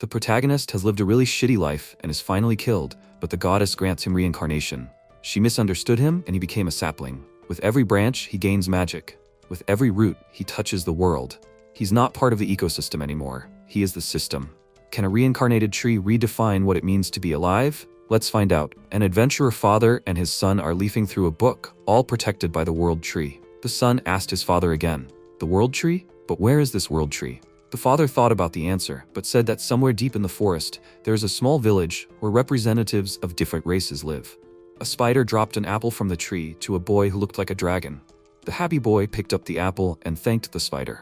The protagonist has lived a really shitty life and is finally killed, but the goddess grants him reincarnation. She misunderstood him and he became a sapling. With every branch, he gains magic. With every root, he touches the world. He's not part of the ecosystem anymore. He is the system. Can a reincarnated tree redefine what it means to be alive? Let's find out. An adventurer father and his son are leafing through a book, all protected by the world tree. The son asked his father again, "The world tree? But where is this world tree?" The father thought about the answer, but said that somewhere deep in the forest, there is a small village where representatives of different races live. A spider dropped an apple from the tree to a boy who looked like a dragon. The happy boy picked up the apple and thanked the spider.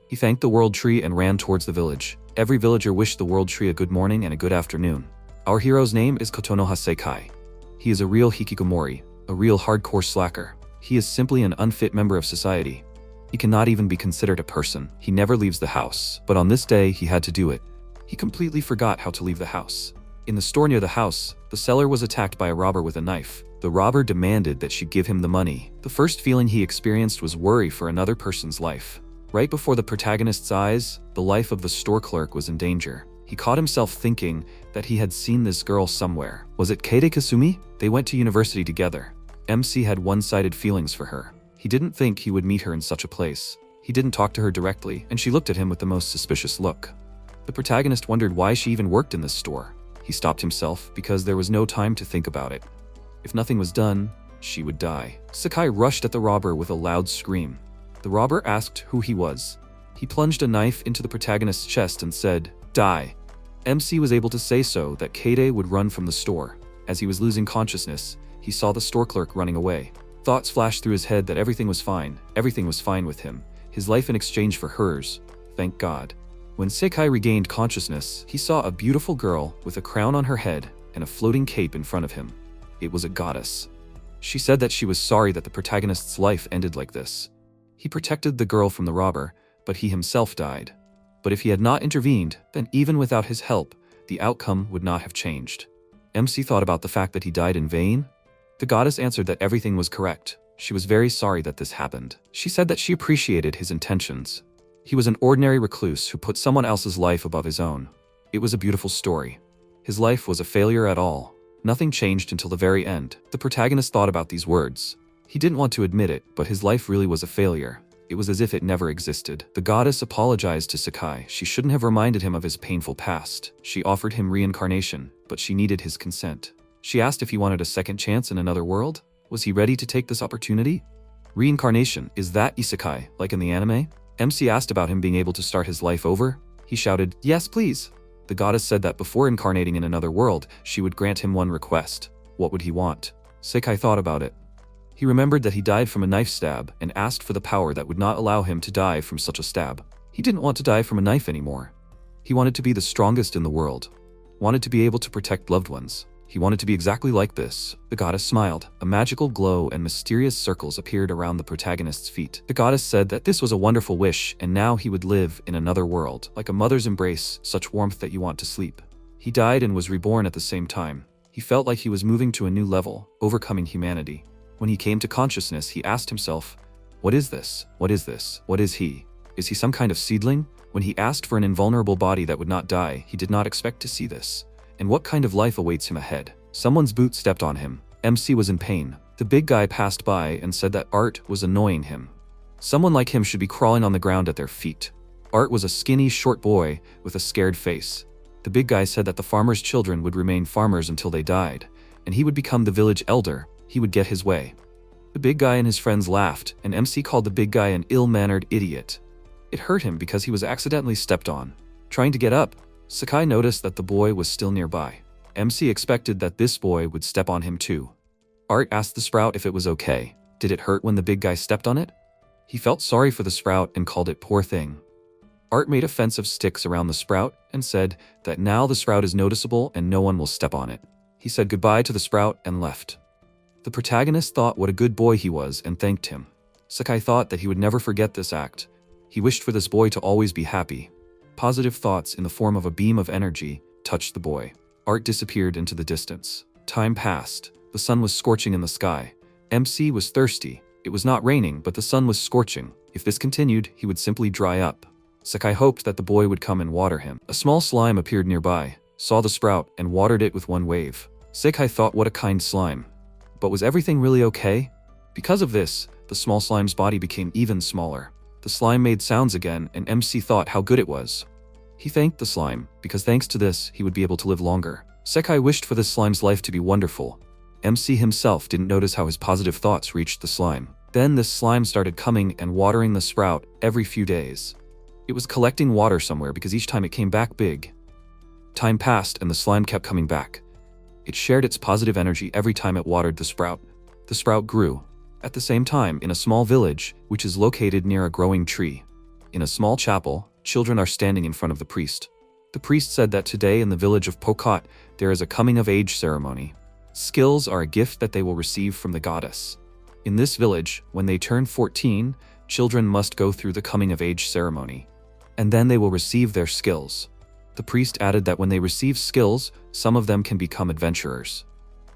He thanked the world tree and ran towards the village. Every villager wished the world tree a good morning and a good afternoon. Our hero's name is Kotonoha Sekai. He is a real hikikomori, a real hardcore slacker. He is simply an unfit member of society. He cannot even be considered a person. He never leaves the house, but on this day he had to do it. He completely forgot how to leave the house. In the store near the house, the seller was attacked by a robber with a knife. The robber demanded that she give him the money. The first feeling he experienced was worry for another person's life. Right before the protagonist's eyes, the life of the store clerk was in danger. He caught himself thinking that he had seen this girl somewhere. Was it Kaede Kasumi? They went to university together. MC had one-sided feelings for her. He didn't think he would meet her in such a place. He didn't talk to her directly, and she looked at him with the most suspicious look. The protagonist wondered why she even worked in this store. He stopped himself because there was no time to think about it. If nothing was done, she would die. Sakai rushed at the robber with a loud scream. The robber asked who he was. He plunged a knife into the protagonist's chest and said, "Die." MC was able to say so that Kaede would run from the store. As he was losing consciousness, he saw the store clerk running away. Thoughts flashed through his head that everything was fine with him, his life in exchange for hers. Thank God. When Sekai regained consciousness, he saw a beautiful girl with a crown on her head and a floating cape in front of him. It was a goddess. She said that she was sorry that the protagonist's life ended like this. He protected the girl from the robber, but he himself died. But if he had not intervened, then even without his help, the outcome would not have changed. MC thought about the fact that he died in vain. The goddess answered that everything was correct. She was very sorry that this happened. She said that she appreciated his intentions. He was an ordinary recluse who put someone else's life above his own. It was a beautiful story. His life was a failure at all. Nothing changed until the very end. The protagonist thought about these words. He didn't want to admit it, but his life really was a failure. It was as if it never existed. The goddess apologized to Sakai. She shouldn't have reminded him of his painful past. She offered him reincarnation, but she needed his consent. She asked if he wanted a second chance in another world. Was he ready to take this opportunity? Reincarnation, is that isekai, like in the anime? MC asked about him being able to start his life over. He shouted, "Yes, please." The goddess said that before incarnating in another world, she would grant him one request. What would he want? Sekai thought about it. He remembered that he died from a knife stab and asked for the power that would not allow him to die from such a stab. He didn't want to die from a knife anymore. He wanted to be the strongest in the world. Wanted to be able to protect loved ones. He wanted to be exactly like this. The goddess smiled. A magical glow and mysterious circles appeared around the protagonist's feet. The goddess said that this was a wonderful wish, and now he would live in another world, like a mother's embrace, such warmth that you want to sleep. He died and was reborn at the same time. He felt like he was moving to a new level, overcoming humanity. When he came to consciousness, he asked himself, "What is this? What is this? What is he? Is he some kind of seedling?" When he asked for an invulnerable body that would not die, he did not expect to see this. And what kind of life awaits him ahead? Someone's boot stepped on him. MC was in pain. The big guy passed by and said that Art was annoying him. Someone like him should be crawling on the ground at their feet. Art was a skinny, short boy with a scared face. The big guy said that the farmer's children would remain farmers until they died, and he would become the village elder. He would get his way. The big guy and his friends laughed, and MC called the big guy an ill-mannered idiot. It hurt him because he was accidentally stepped on. Trying to get up, Sakai noticed that the boy was still nearby. MC expected that this boy would step on him too. Art asked the sprout if it was okay. Did it hurt when the big guy stepped on it? He felt sorry for the sprout and called it poor thing. Art made a fence of sticks around the sprout and said that now the sprout is noticeable and no one will step on it. He said goodbye to the sprout and left. The protagonist thought what a good boy he was and thanked him. Sakai thought that he would never forget this act. He wished for this boy to always be happy. Positive thoughts in the form of a beam of energy touched the boy. Art disappeared into the distance. Time passed. The sun was scorching in the sky. MC was thirsty. It was not raining, but the sun was scorching. If this continued, he would simply dry up. Isekai hoped that the boy would come and water him. A small slime appeared nearby, saw the sprout, and watered it with one wave. Isekai thought, what a kind slime. But was everything really okay? Because of this, the small slime's body became even smaller. The slime made sounds again, and MC thought how good it was. He thanked the slime, because thanks to this, he would be able to live longer. Isekai wished for this slime's life to be wonderful. MC himself didn't notice how his positive thoughts reached the slime. Then this slime started coming and watering the sprout every few days. It was collecting water somewhere because each time it came back big. Time passed and the slime kept coming back. It shared its positive energy every time it watered the sprout. The sprout grew. At the same time, in a small village, which is located near a growing tree. In a small chapel, children are standing in front of the priest. The priest said that today in the village of Pokat, there is a coming-of-age ceremony. Skills are a gift that they will receive from the goddess. In this village, when they turn 14, children must go through the coming-of-age ceremony. And then they will receive their skills. The priest added that when they receive skills, some of them can become adventurers.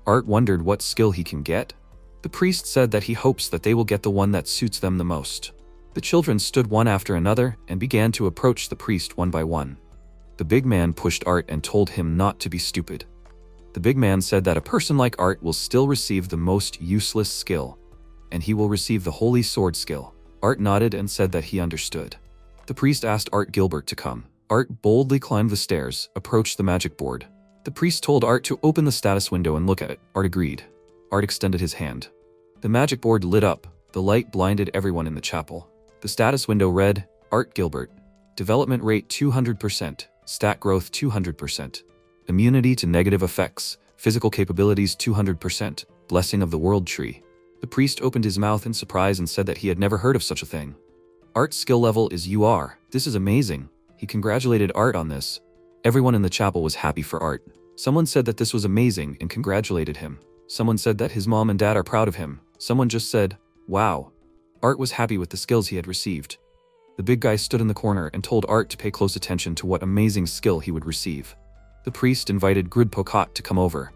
Art wondered what skill he can get. The priest said that he hopes that they will get the one that suits them the most. The children stood one after another and began to approach the priest one by one. The big man pushed Art and told him not to be stupid. The big man said that a person like Art will still receive the most useless skill, and he will receive the holy sword skill. Art nodded and said that he understood. The priest asked Art Gilbert to come. Art boldly climbed the stairs, approached the magic board. The priest told Art to open the status window and look at it. Art agreed. Art extended his hand. The magic board lit up. The light blinded everyone in the chapel. The status window read, Art Gilbert. Development rate 200%. Stat growth 200%. Immunity to negative effects. Physical capabilities 200%. Blessing of the world tree. The priest opened his mouth in surprise and said that he had never heard of such a thing. Art's skill level is UR. This is amazing. He congratulated Art on this. Everyone in the chapel was happy for Art. Someone said that this was amazing and congratulated him. Someone said that his mom and dad are proud of him. Someone just said, wow. Art was happy with the skills he had received. The big guy stood in the corner and told Art to pay close attention to what amazing skill he would receive. The priest invited Grud Pokat to come over.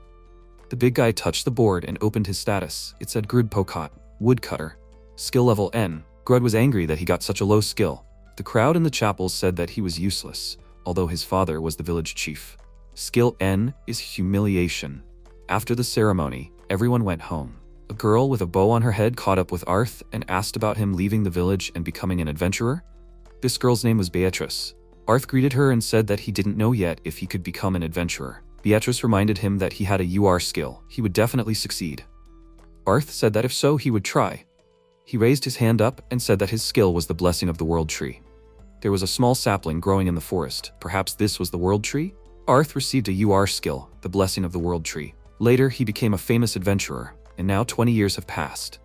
The big guy touched the board and opened his status. It said Grud Pokat, Woodcutter. Skill level N. Grud was angry that he got such a low skill. The crowd in the chapel said that he was useless, although his father was the village chief. Skill N is humiliation. After the ceremony, everyone went home. A girl with a bow on her head caught up with Arth and asked about him leaving the village and becoming an adventurer. This girl's name was Beatrice. Arth greeted her and said that he didn't know yet if he could become an adventurer. Beatrice reminded him that he had a UR skill. He would definitely succeed. Arth said that if so, he would try. He raised his hand up and said that his skill was the blessing of the world tree. There was a small sapling growing in the forest. Perhaps this was the world tree? Arth received a UR skill, the blessing of the world tree. Later, he became a famous adventurer, and now 20 years have passed.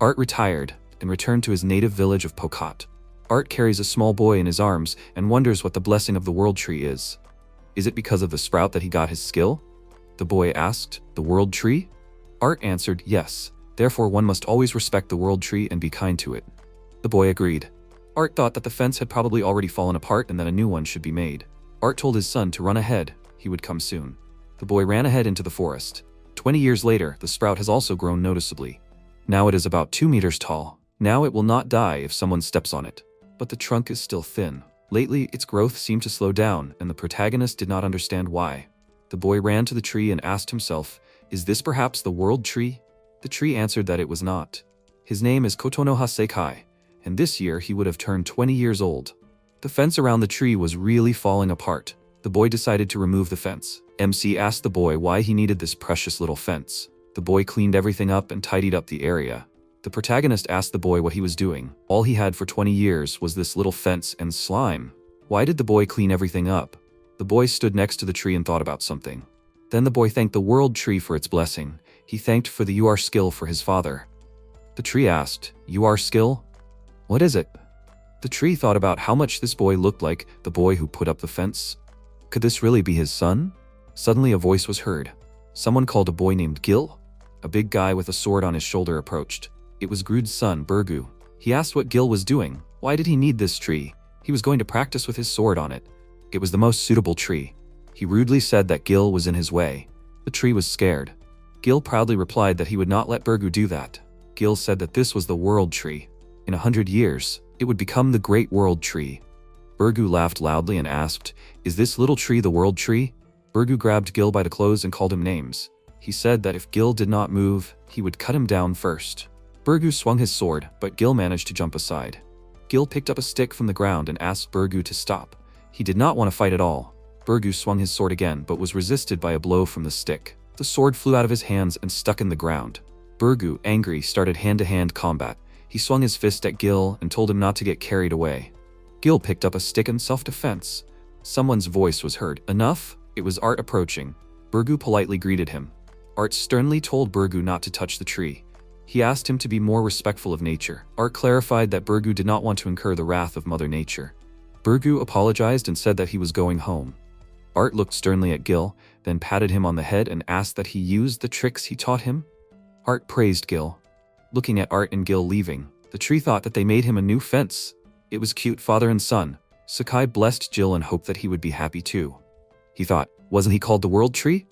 Art retired and returned to his native village of Pokat. Art carries a small boy in his arms and wonders what the blessing of the world tree is. Is it because of the sprout that he got his skill? The boy asked, the world tree? Art answered, yes. Therefore one must always respect the world tree and be kind to it. The boy agreed. Art thought that the fence had probably already fallen apart and that a new one should be made. Art told his son to run ahead. He would come soon. The boy ran ahead into the forest. 20 years later, the sprout has also grown noticeably. Now it is about 2 meters tall. Now it will not die if someone steps on it. But the trunk is still thin. Lately, its growth seemed to slow down, and the protagonist did not understand why. The boy ran to the tree and asked himself, is this perhaps the world tree? The tree answered that it was not. His name is Kotonoha Seikai, and this year he would have turned 20 years old. The fence around the tree was really falling apart. The boy decided to remove the fence. MC asked the boy why he needed this precious little fence. The boy cleaned everything up and tidied up the area. The protagonist asked the boy what he was doing. All he had for 20 years was this little fence and slime. Why did the boy clean everything up? The boy stood next to the tree and thought about something. Then the boy thanked the world tree for its blessing. He thanked for the UR skill for his father. The tree asked, UR skill? What is it? The tree thought about how much this boy looked like the boy who put up the fence. Could this really be his son? Suddenly a voice was heard. Someone called a boy named Gil. A big guy with a sword on his shoulder approached. It was Grud's son, Burgu. He asked what Gil was doing. Why did he need this tree? He was going to practice with his sword on it. It was the most suitable tree. He rudely said that Gil was in his way. The tree was scared. Gil proudly replied that he would not let Burgu do that. Gil said that this was the world tree. In 100 years, it would become the great world tree. Burgu laughed loudly and asked, "Is this little tree the world tree?" Burgu grabbed Gil by the clothes and called him names. He said that if Gil did not move, he would cut him down first. Burgu swung his sword, but Gil managed to jump aside. Gil picked up a stick from the ground and asked Burgu to stop. He did not want to fight at all. Burgu swung his sword again, but was resisted by a blow from the stick. The sword flew out of his hands and stuck in the ground. Burgu, angry, started hand-to-hand combat. He swung his fist at Gil and told him not to get carried away. Gil picked up a stick in self-defense. Someone's voice was heard. "Enough?" It was Art approaching. Burgu politely greeted him. Art sternly told Burgu not to touch the tree. He asked him to be more respectful of nature. Art clarified that Burgu did not want to incur the wrath of Mother Nature. Burgu apologized and said that he was going home. Art looked sternly at Gil, then patted him on the head and asked that he use the tricks he taught him. Art praised Gil. Looking at Art and Gil leaving, the tree thought that they made him a new fence. It was cute father and son. Sakai blessed Jill and hoped that he would be happy too. He thought, wasn't he called the world tree?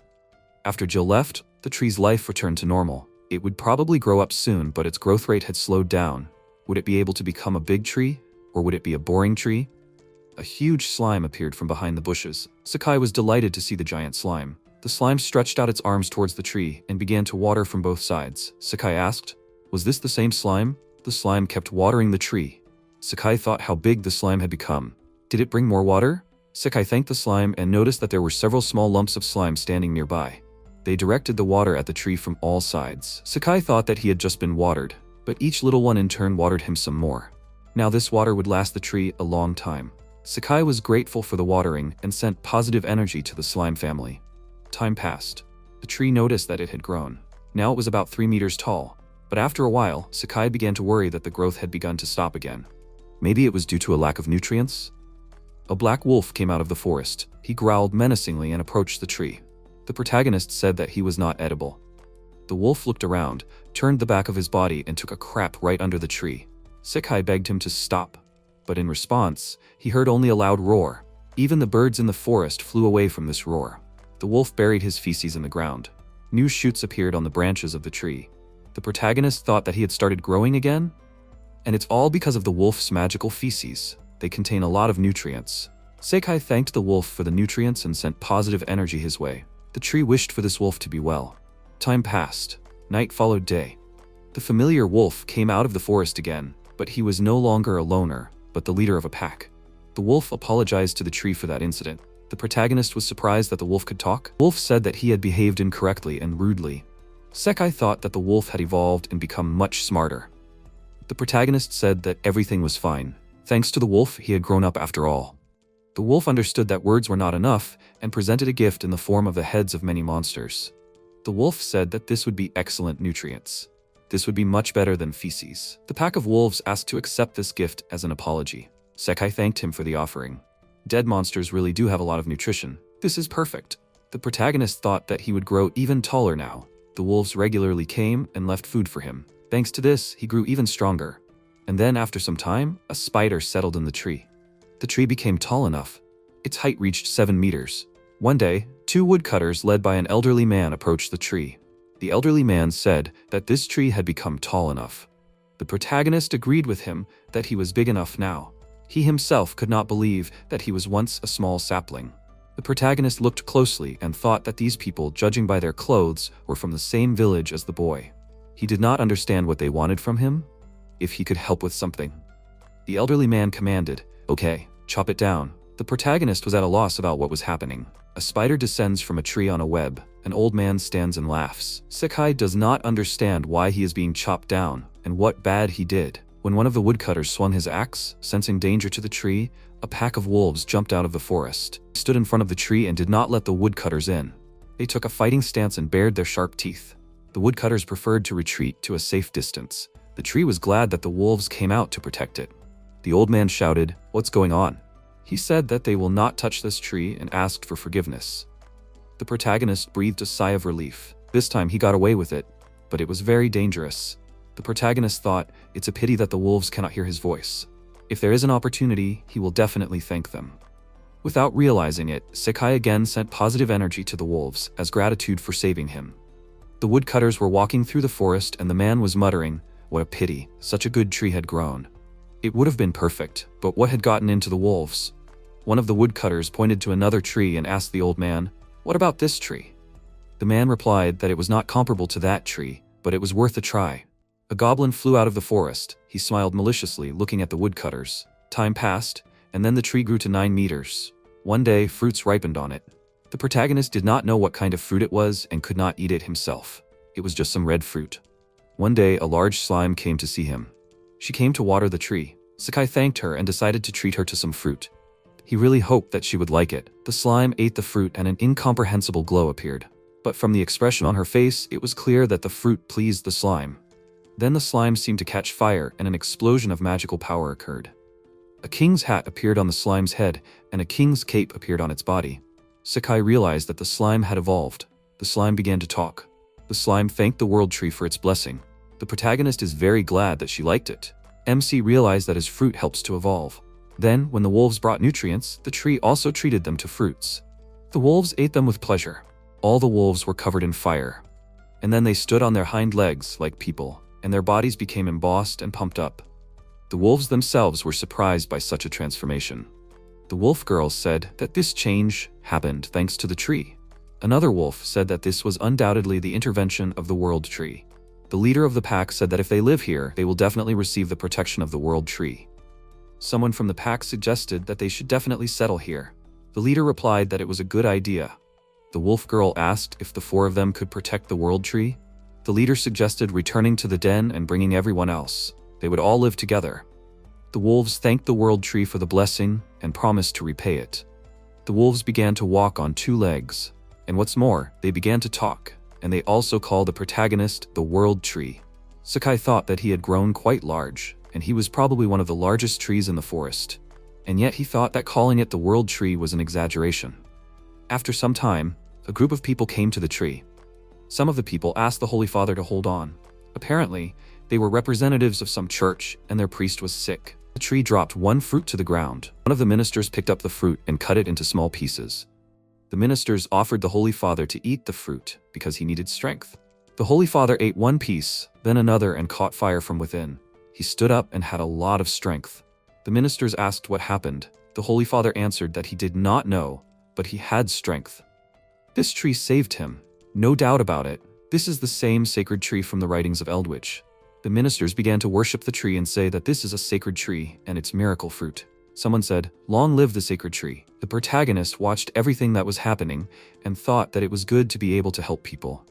After Jill left, the tree's life returned to normal. It would probably grow up soon, but its growth rate had slowed down. Would it be able to become a big tree? Or would it be a boring tree? A huge slime appeared from behind the bushes. Sakai was delighted to see the giant slime. The slime stretched out its arms towards the tree and began to water from both sides. Sakai asked, "Was this the same slime?" The slime kept watering the tree. Sakai thought how big the slime had become. Did it bring more water? Sakai thanked the slime and noticed that there were several small lumps of slime standing nearby. They directed the water at the tree from all sides. Sakai thought that he had just been watered, but each little one in turn watered him some more. Now this water would last the tree a long time. Sakai was grateful for the watering and sent positive energy to the slime family. Time passed. The tree noticed that it had grown. Now it was about 3 meters tall, but after a while, Sakai began to worry that the growth had begun to stop again. Maybe it was due to a lack of nutrients? A black wolf came out of the forest. He growled menacingly and approached the tree. The protagonist said that he was not edible. The wolf looked around, turned the back of his body and took a crap right under the tree. Sakai begged him to stop, but in response, he heard only a loud roar. Even the birds in the forest flew away from this roar. The wolf buried his feces in the ground. New shoots appeared on the branches of the tree. The protagonist thought that he had started growing again? And it's all because of the wolf's magical feces. They contain a lot of nutrients. Sakai thanked the wolf for the nutrients and sent positive energy his way. The tree wished for this wolf to be well. Time passed. Night followed day. The familiar wolf came out of the forest again, but he was no longer a loner, but the leader of a pack. The wolf apologized to the tree for that incident. The protagonist was surprised that the wolf could talk. The wolf said that he had behaved incorrectly and rudely. Sakai thought that the wolf had evolved and become much smarter. The protagonist said that everything was fine. Thanks to the wolf, he had grown up after all. The wolf understood that words were not enough and presented a gift in the form of the heads of many monsters. The wolf said that this would be excellent nutrients. This would be much better than feces. The pack of wolves asked to accept this gift as an apology. Sakai thanked him for the offering. Dead monsters really do have a lot of nutrition. This is perfect. The protagonist thought that he would grow even taller now. The wolves regularly came and left food for him. Thanks to this, he grew even stronger. And then after some time, a spider settled in the tree. The tree became tall enough. Its height reached 7 meters. One day, 2 woodcutters led by an elderly man approached the tree. The elderly man said that this tree had become tall enough. The protagonist agreed with him that he was big enough now. He himself could not believe that he was once a small sapling. The protagonist looked closely and thought that these people, judging by their clothes, were from the same village as the boy. He did not understand what they wanted from him. If he could help with something. The elderly man commanded, "Okay, chop it down." The protagonist was at a loss about what was happening. A spider descends from a tree on a web. An old man stands and laughs. Sakai does not understand why he is being chopped down and what bad he did. When one of the woodcutters swung his axe, sensing danger to the tree, a pack of wolves jumped out of the forest, stood in front of the tree and did not let the woodcutters in. They took a fighting stance and bared their sharp teeth. The woodcutters preferred to retreat to a safe distance. The tree was glad that the wolves came out to protect it. The old man shouted, "What's going on?" He said that they will not touch this tree and asked for forgiveness. The protagonist breathed a sigh of relief. This time he got away with it, but it was very dangerous. The protagonist thought, it's a pity that the wolves cannot hear his voice. If there is an opportunity, he will definitely thank them. Without realizing it, Sakai again sent positive energy to the wolves as gratitude for saving him. The woodcutters were walking through the forest and the man was muttering, "What a pity, such a good tree had grown. It would have been perfect, but what had gotten into the wolves?" One of the woodcutters pointed to another tree and asked the old man, "What about this tree?" The man replied that it was not comparable to that tree, but it was worth a try. A goblin flew out of the forest. He smiled maliciously, looking at the woodcutters. Time passed, and then the tree grew to 9 meters. One day, fruits ripened on it. The protagonist did not know what kind of fruit it was and could not eat it himself. It was just some red fruit. One day, a large slime came to see him. She came to water the tree. ISEKAI thanked her and decided to treat her to some fruit. He really hoped that she would like it. The slime ate the fruit and an incomprehensible glow appeared. But from the expression on her face, it was clear that the fruit pleased the slime. Then the slime seemed to catch fire and an explosion of magical power occurred. A king's hat appeared on the slime's head and a king's cape appeared on its body. ISEKAI realized that the slime had evolved. The slime began to talk. The slime thanked the world tree for its blessing. The protagonist is very glad that she liked it. MC realized that his fruit helps to evolve. Then, when the wolves brought nutrients, the tree also treated them to fruits. The wolves ate them with pleasure. All the wolves were covered in fire. And then they stood on their hind legs like people, and their bodies became embossed and pumped up. The wolves themselves were surprised by such a transformation. The wolf girls said that this change happened thanks to the tree. Another wolf said that this was undoubtedly the intervention of the world tree. The leader of the pack said that if they live here, they will definitely receive the protection of the world tree. Someone from the pack suggested that they should definitely settle here. The leader replied that it was a good idea. The wolf girl asked if the 4 of them could protect the world tree. The leader suggested returning to the den and bringing everyone else. They would all live together. The wolves thanked the world tree for the blessing and promised to repay it. The wolves began to walk on 2 legs. And what's more, they began to talk, and they also called the protagonist the world tree. ISEKAI thought that he had grown quite large, and he was probably one of the largest trees in the forest. And yet he thought that calling it the world tree was an exaggeration. After some time, a group of people came to the tree. Some of the people asked the Holy Father to hold on. Apparently, they were representatives of some church, and their priest was sick. The tree dropped 1 fruit to the ground. One of the ministers picked up the fruit and cut it into small pieces. The ministers offered the Holy Father to eat the fruit because he needed strength. The Holy Father ate 1 piece, then another, and caught fire from within. He stood up and had a lot of strength. The ministers asked what happened. The Holy Father answered that he did not know, but he had strength. This tree saved him. No doubt about it. This is the same sacred tree from the writings of Eldritch. The ministers began to worship the tree and say that this is a sacred tree and its miracle fruit. Someone said, "Long live the sacred tree." The protagonist watched everything that was happening and thought that it was good to be able to help people.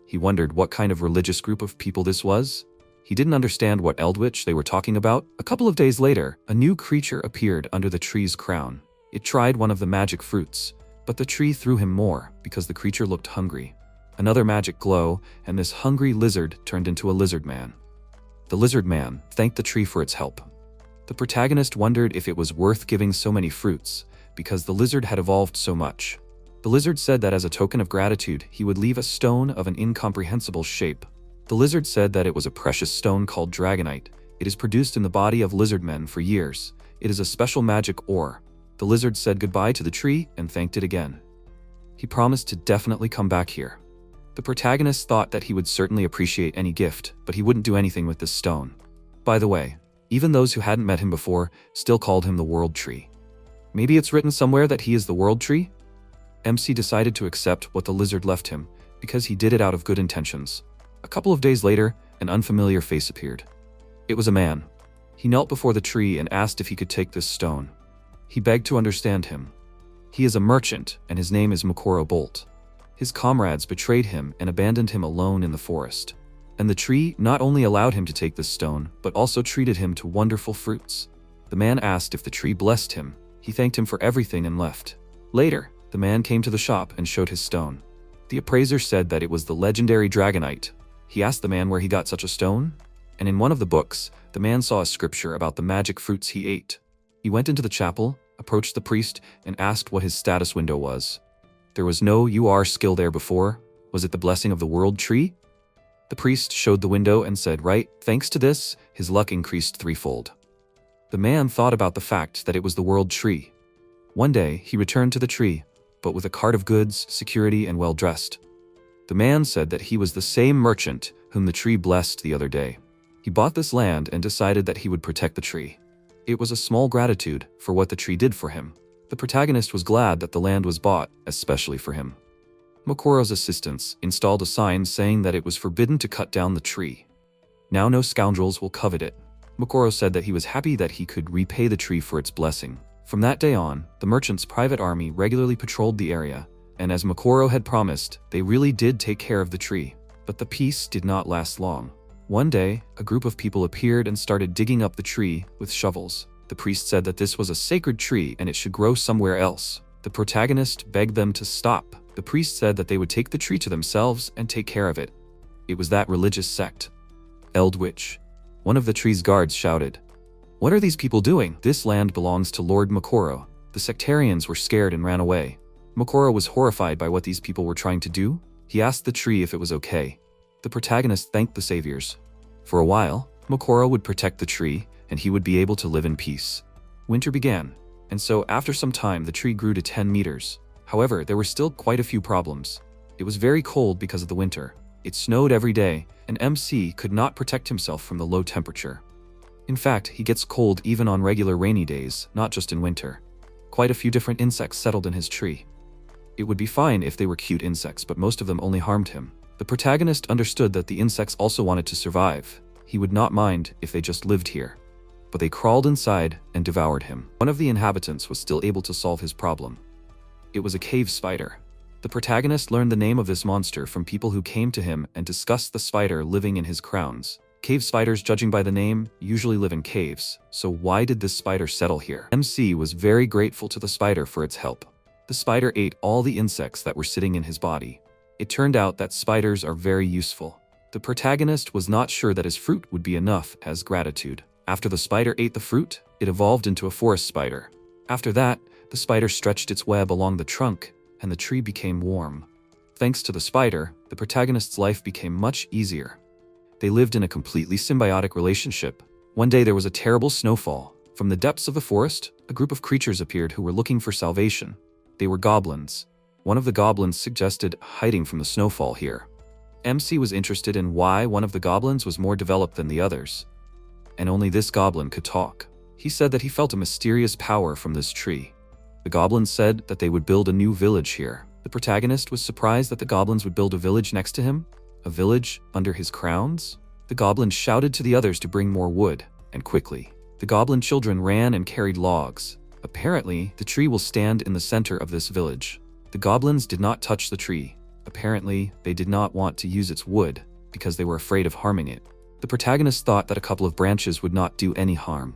He wondered what kind of religious group of people this was. He didn't understand what Eldritch they were talking about. A couple of days later, a new creature appeared under the tree's crown. It tried one of the magic fruits, but the tree threw him more because the creature looked hungry. Another magic glow, and this hungry lizard turned into a lizard man. The lizard man thanked the tree for its help. The protagonist wondered if it was worth giving so many fruits, because the lizard had evolved so much. The lizard said that as a token of gratitude, he would leave a stone of an incomprehensible shape. The lizard said that it was a precious stone called dragonite. It is produced in the body of lizard men for years. It is a special magic ore. The lizard said goodbye to the tree and thanked it again. He promised to definitely come back here. The protagonist thought that he would certainly appreciate any gift, but he wouldn't do anything with this stone. By the way, even those who hadn't met him before still called him the world tree. Maybe it's written somewhere that he is the world tree? MC decided to accept what the lizard left him, because he did it out of good intentions. A couple of days later, an unfamiliar face appeared. It was a man. He knelt before the tree and asked if he could take this stone. He begged to understand him. He is a merchant, and his name is Makoro Bolt. His comrades betrayed him and abandoned him alone in the forest. And the tree not only allowed him to take this stone, but also treated him to wonderful fruits. The man asked if the tree blessed him. He thanked him for everything and left. Later, the man came to the shop and showed his stone. The appraiser said that it was the legendary dragonite. He asked the man where he got such a stone, and in one of the books, the man saw a scripture about the magic fruits he ate. He went into the chapel, approached the priest, and asked what his status window was. There was no UR skill there before. Was it the blessing of the world tree? The priest showed the window and said, "Right, thanks to this, his luck increased 3-fold." The man thought about the fact that it was the world tree. One day, he returned to the tree, but with a cart of goods, security, and well-dressed. The man said that he was the same merchant whom the tree blessed the other day. He bought this land and decided that he would protect the tree. It was a small gratitude for what the tree did for him. The protagonist was glad that the land was bought, especially for him. Mokoro's assistants installed a sign saying that it was forbidden to cut down the tree. Now no scoundrels will covet it. Mokoro said that he was happy that he could repay the tree for its blessing. From that day on, the merchant's private army regularly patrolled the area, and as Mokoro had promised, they really did take care of the tree. But the peace did not last long. One day, a group of people appeared and started digging up the tree with shovels. The priest said that this was a sacred tree and it should grow somewhere else. The protagonist begged them to stop. The priest said that they would take the tree to themselves and take care of it. It was that religious sect. Eldwitch. One of the tree's guards shouted, "What are these people doing? This land belongs to Lord Mokoro." The sectarians were scared and ran away. Mokoro was horrified by what these people were trying to do. He asked the tree if it was okay. The protagonist thanked the saviors. For a while, Mokoro would protect the tree, and he would be able to live in peace. Winter began, and so after some time the tree grew to 10 meters. However, there were still quite a few problems. It was very cold because of the winter. It snowed every day, and MC could not protect himself from the low temperature. In fact, he gets cold even on regular rainy days, not just in winter. Quite a few different insects settled in his tree. It would be fine if they were cute insects, but most of them only harmed him. The protagonist understood that the insects also wanted to survive. He would not mind if they just lived here. But they crawled inside and devoured him. One of the inhabitants was still able to solve his problem. It was a cave spider. The protagonist learned the name of this monster from people who came to him and discussed the spider living in his crowns. Cave spiders, judging by the name, usually live in caves, so why did this spider settle here? MC was very grateful to the spider for its help. The spider ate all the insects that were sitting in his body. It turned out that spiders are very useful. The protagonist was not sure that his fruit would be enough as gratitude. After the spider ate the fruit, it evolved into a forest spider. After that, the spider stretched its web along the trunk, and the tree became warm. Thanks to the spider, the protagonist's life became much easier. They lived in a completely symbiotic relationship. One day there was a terrible snowfall. From the depths of the forest, a group of creatures appeared who were looking for salvation. They were goblins. One of the goblins suggested hiding from the snowfall here. MC was interested in why one of the goblins was more developed than the others. And only this goblin could talk. He said that he felt a mysterious power from this tree. The goblins said that they would build a new village here. The protagonist was surprised that the goblins would build a village next to him. A village under his crowns? The goblin shouted to the others to bring more wood, and quickly. The goblin children ran and carried logs. Apparently, the tree will stand in the center of this village. The goblins did not touch the tree. Apparently, they did not want to use its wood, because they were afraid of harming it. The protagonist thought that a couple of branches would not do any harm,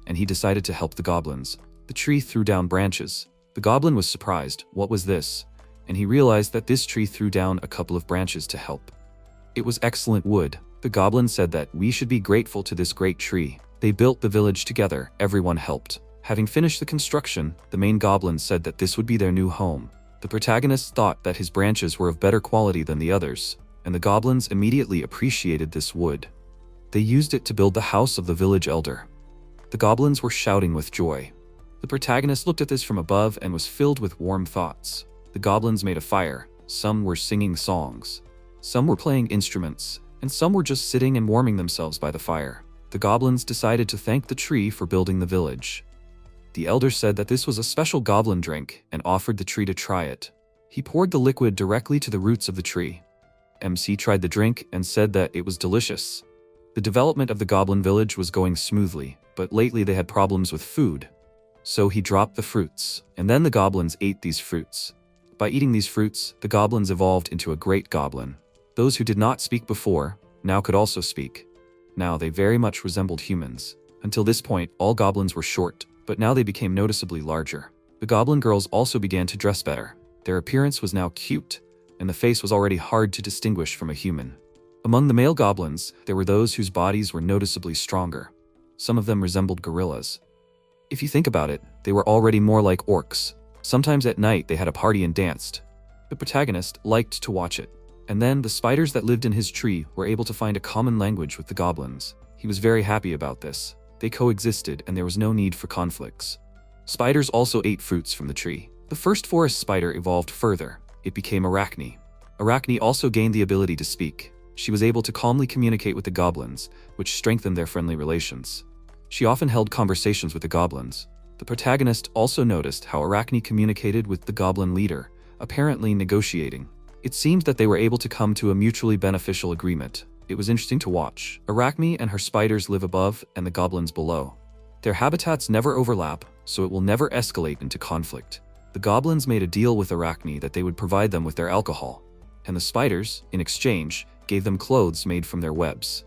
and he decided to help the goblins. The tree threw down branches. The goblin was surprised. What was this? And he realized that this tree threw down a couple of branches to help. It was excellent wood. The goblin said that we should be grateful to this great tree. They built the village together. Everyone helped. Having finished the construction, the main goblin said that this would be their new home. The protagonist thought that his branches were of better quality than the others, and the goblins immediately appreciated this wood. They used it to build the house of the village elder. The goblins were shouting with joy. The protagonist looked at this from above and was filled with warm thoughts. The goblins made a fire. Some were singing songs. Some were playing instruments, and some were just sitting and warming themselves by the fire. The goblins decided to thank the tree for building the village. The elder said that this was a special goblin drink and offered the tree to try it. He poured the liquid directly to the roots of the tree. MC tried the drink and said that it was delicious. The development of the goblin village was going smoothly, but lately they had problems with food. So he dropped the fruits, and then the goblins ate these fruits. By eating these fruits, the goblins evolved into a great goblin. Those who did not speak before, now could also speak. Now they very much resembled humans. Until this point, all goblins were short, but now they became noticeably larger. The goblin girls also began to dress better. Their appearance was now cute, and the face was already hard to distinguish from a human. Among the male goblins, there were those whose bodies were noticeably stronger. Some of them resembled gorillas. If you think about it, they were already more like orcs. Sometimes at night they had a party and danced. The protagonist liked to watch it. And then the spiders that lived in his tree were able to find a common language with the goblins. He was very happy about this. They coexisted and there was no need for conflicts. Spiders also ate fruits from the tree. The first forest spider evolved further. It became Arachne. Arachne also gained the ability to speak. She was able to calmly communicate with the goblins, which strengthened their friendly relations. She often held conversations with the goblins. The protagonist also noticed how Arachne communicated with the goblin leader, apparently negotiating. It seemed that they were able to come to a mutually beneficial agreement. It was interesting to watch. Arachne and her spiders live above and the goblins below. Their habitats never overlap, so it will never escalate into conflict. The goblins made a deal with Arachne that they would provide them with their alcohol, and the spiders, in exchange, gave them clothes made from their webs.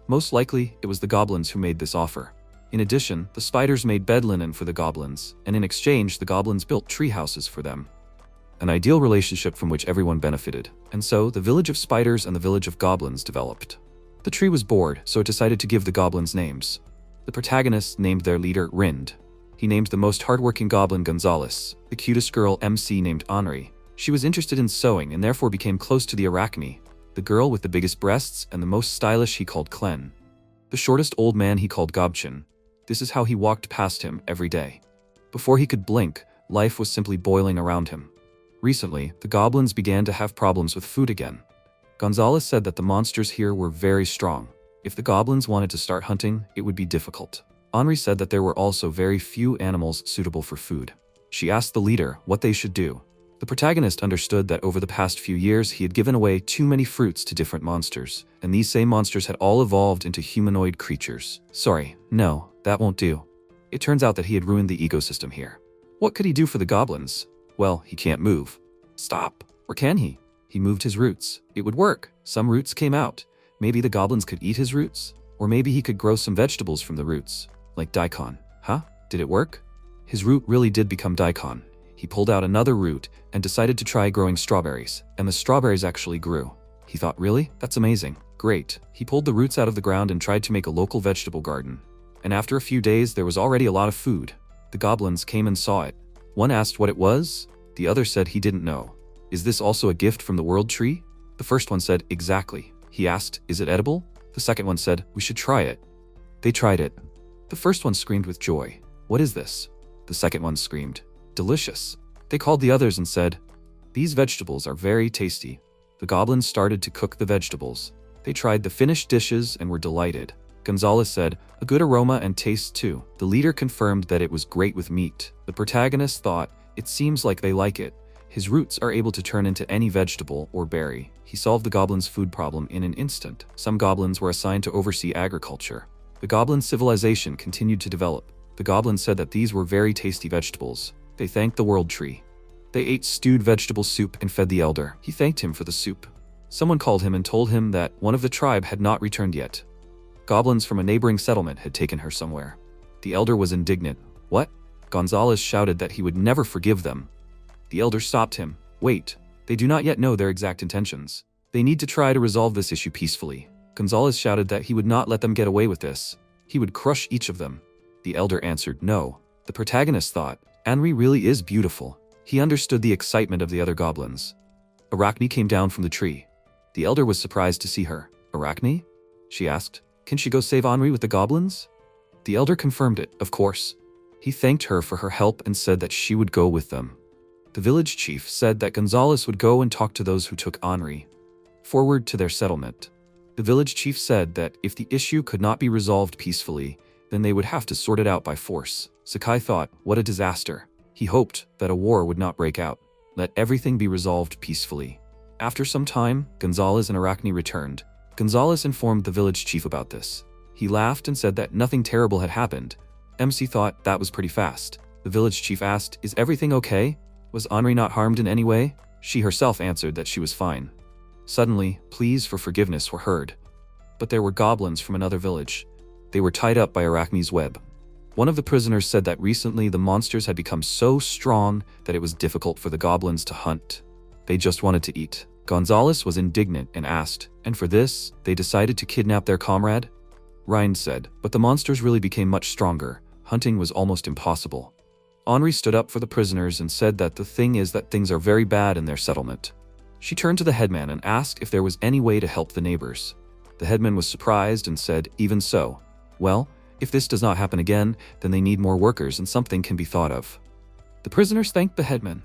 Most likely, it was the goblins who made this offer. In addition, the spiders made bed linen for the goblins, and in exchange, the goblins built tree houses for them. An ideal relationship from which everyone benefited, and so the village of spiders and the village of goblins developed. The tree was bored, so it decided to give the goblins names. The protagonist named their leader Rind. He named the most hardworking goblin Gonzalez, the cutest girl MC named Henri. She was interested in sewing and therefore became close to the Arachne. The girl with the biggest breasts and the most stylish he called Clen. The shortest old man he called Gobchin. This is how he walked past him every day. Before he could blink, life was simply boiling around him. Recently, the goblins began to have problems with food again. Gonzalez said that the monsters here were very strong. If the goblins wanted to start hunting, it would be difficult. Henri said that there were also very few animals suitable for food. She asked the leader what they should do. The protagonist understood that over the past few years he had given away too many fruits to different monsters, and these same monsters had all evolved into humanoid creatures. Sorry, no, that won't do. It turns out that he had ruined the ecosystem here. What could he do for the goblins? Well, he can't move. Stop. Or can he? He moved his roots. It would work. Some roots came out. Maybe the goblins could eat his roots? Or maybe he could grow some vegetables from the roots, like daikon. Huh? Did it work? His root really did become daikon. He pulled out another root and decided to try growing strawberries, and the strawberries actually grew. He thought, really? That's amazing. Great. He pulled the roots out of the ground and tried to make a local vegetable garden. And after a few days, there was already a lot of food. The goblins came and saw it. One asked what it was. The other said he didn't know. Is this also a gift from the world tree? The first one said, exactly. He asked, is it edible? The second one said, we should try it. They tried it. The first one screamed with joy. What is this? The second one screamed, delicious. They called the others and said, these vegetables are very tasty. The goblins started to cook the vegetables. They tried the finished dishes and were delighted. Gonzalez said, a good aroma and taste too. The leader confirmed that it was great with meat. The protagonist thought, it seems like they like it. His roots are able to turn into any vegetable or berry. He solved the goblins' food problem in an instant. Some goblins were assigned to oversee agriculture. The goblin civilization continued to develop. The goblins said that these were very tasty vegetables. They thanked the world tree. They ate stewed vegetable soup and fed the elder. He thanked him for the soup. Someone called him and told him that one of the tribe had not returned yet. Goblins from a neighboring settlement had taken her somewhere. The elder was indignant. What? Gonzalez shouted that he would never forgive them. The elder stopped him. Wait, they do not yet know their exact intentions. They need to try to resolve this issue peacefully. Gonzalez shouted that he would not let them get away with this. He would crush each of them. The elder answered no. The protagonist thought, Henri really is beautiful. He understood the excitement of the other goblins. Arachne came down from the tree. The elder was surprised to see her. Arachne? She asked. Can she go save Henri with the goblins? The elder confirmed it, of course. He thanked her for her help and said that she would go with them. The village chief said that Gonzalez would go and talk to those who took Henri forward to their settlement. The village chief said that if the issue could not be resolved peacefully, then they would have to sort it out by force. Sakai thought, what a disaster. He hoped that a war would not break out. Let everything be resolved peacefully. After some time, Gonzalez and Arachne returned. Gonzalez informed the village chief about this. He laughed and said that nothing terrible had happened. MC thought that was pretty fast. The village chief asked, is everything okay? Was Henri not harmed in any way? She herself answered that she was fine. Suddenly, pleas for forgiveness were heard. But there were goblins from another village. They were tied up by Arachne's web. One of the prisoners said that recently the monsters had become so strong that it was difficult for the goblins to hunt. They just wanted to eat. Gonzalez was indignant and asked, and for this, they decided to kidnap their comrade? Rind said, but the monsters really became much stronger. Hunting was almost impossible. Henri stood up for the prisoners and said that the thing is that things are very bad in their settlement. She turned to the headman and asked if there was any way to help the neighbors. The headman was surprised and said, even so. Well, if this does not happen again, then they need more workers and something can be thought of. The prisoners thanked the headman.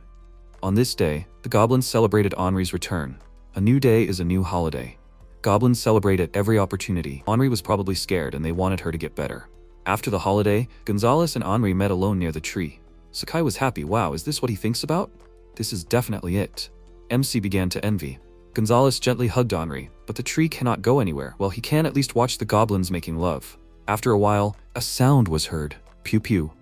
On this day, the goblins celebrated Henri's return. A new day is a new holiday. Goblins celebrate at every opportunity. Henri was probably scared and they wanted her to get better. After the holiday, Gonzalez and Henri met alone near the tree. Sakai was happy. Wow, is this what he thinks about? This is definitely it. MC began to envy. Gonzalez gently hugged Henri, but the tree cannot go anywhere. Well, he can at least watch the goblins making love. After a while, a sound was heard. Pew pew.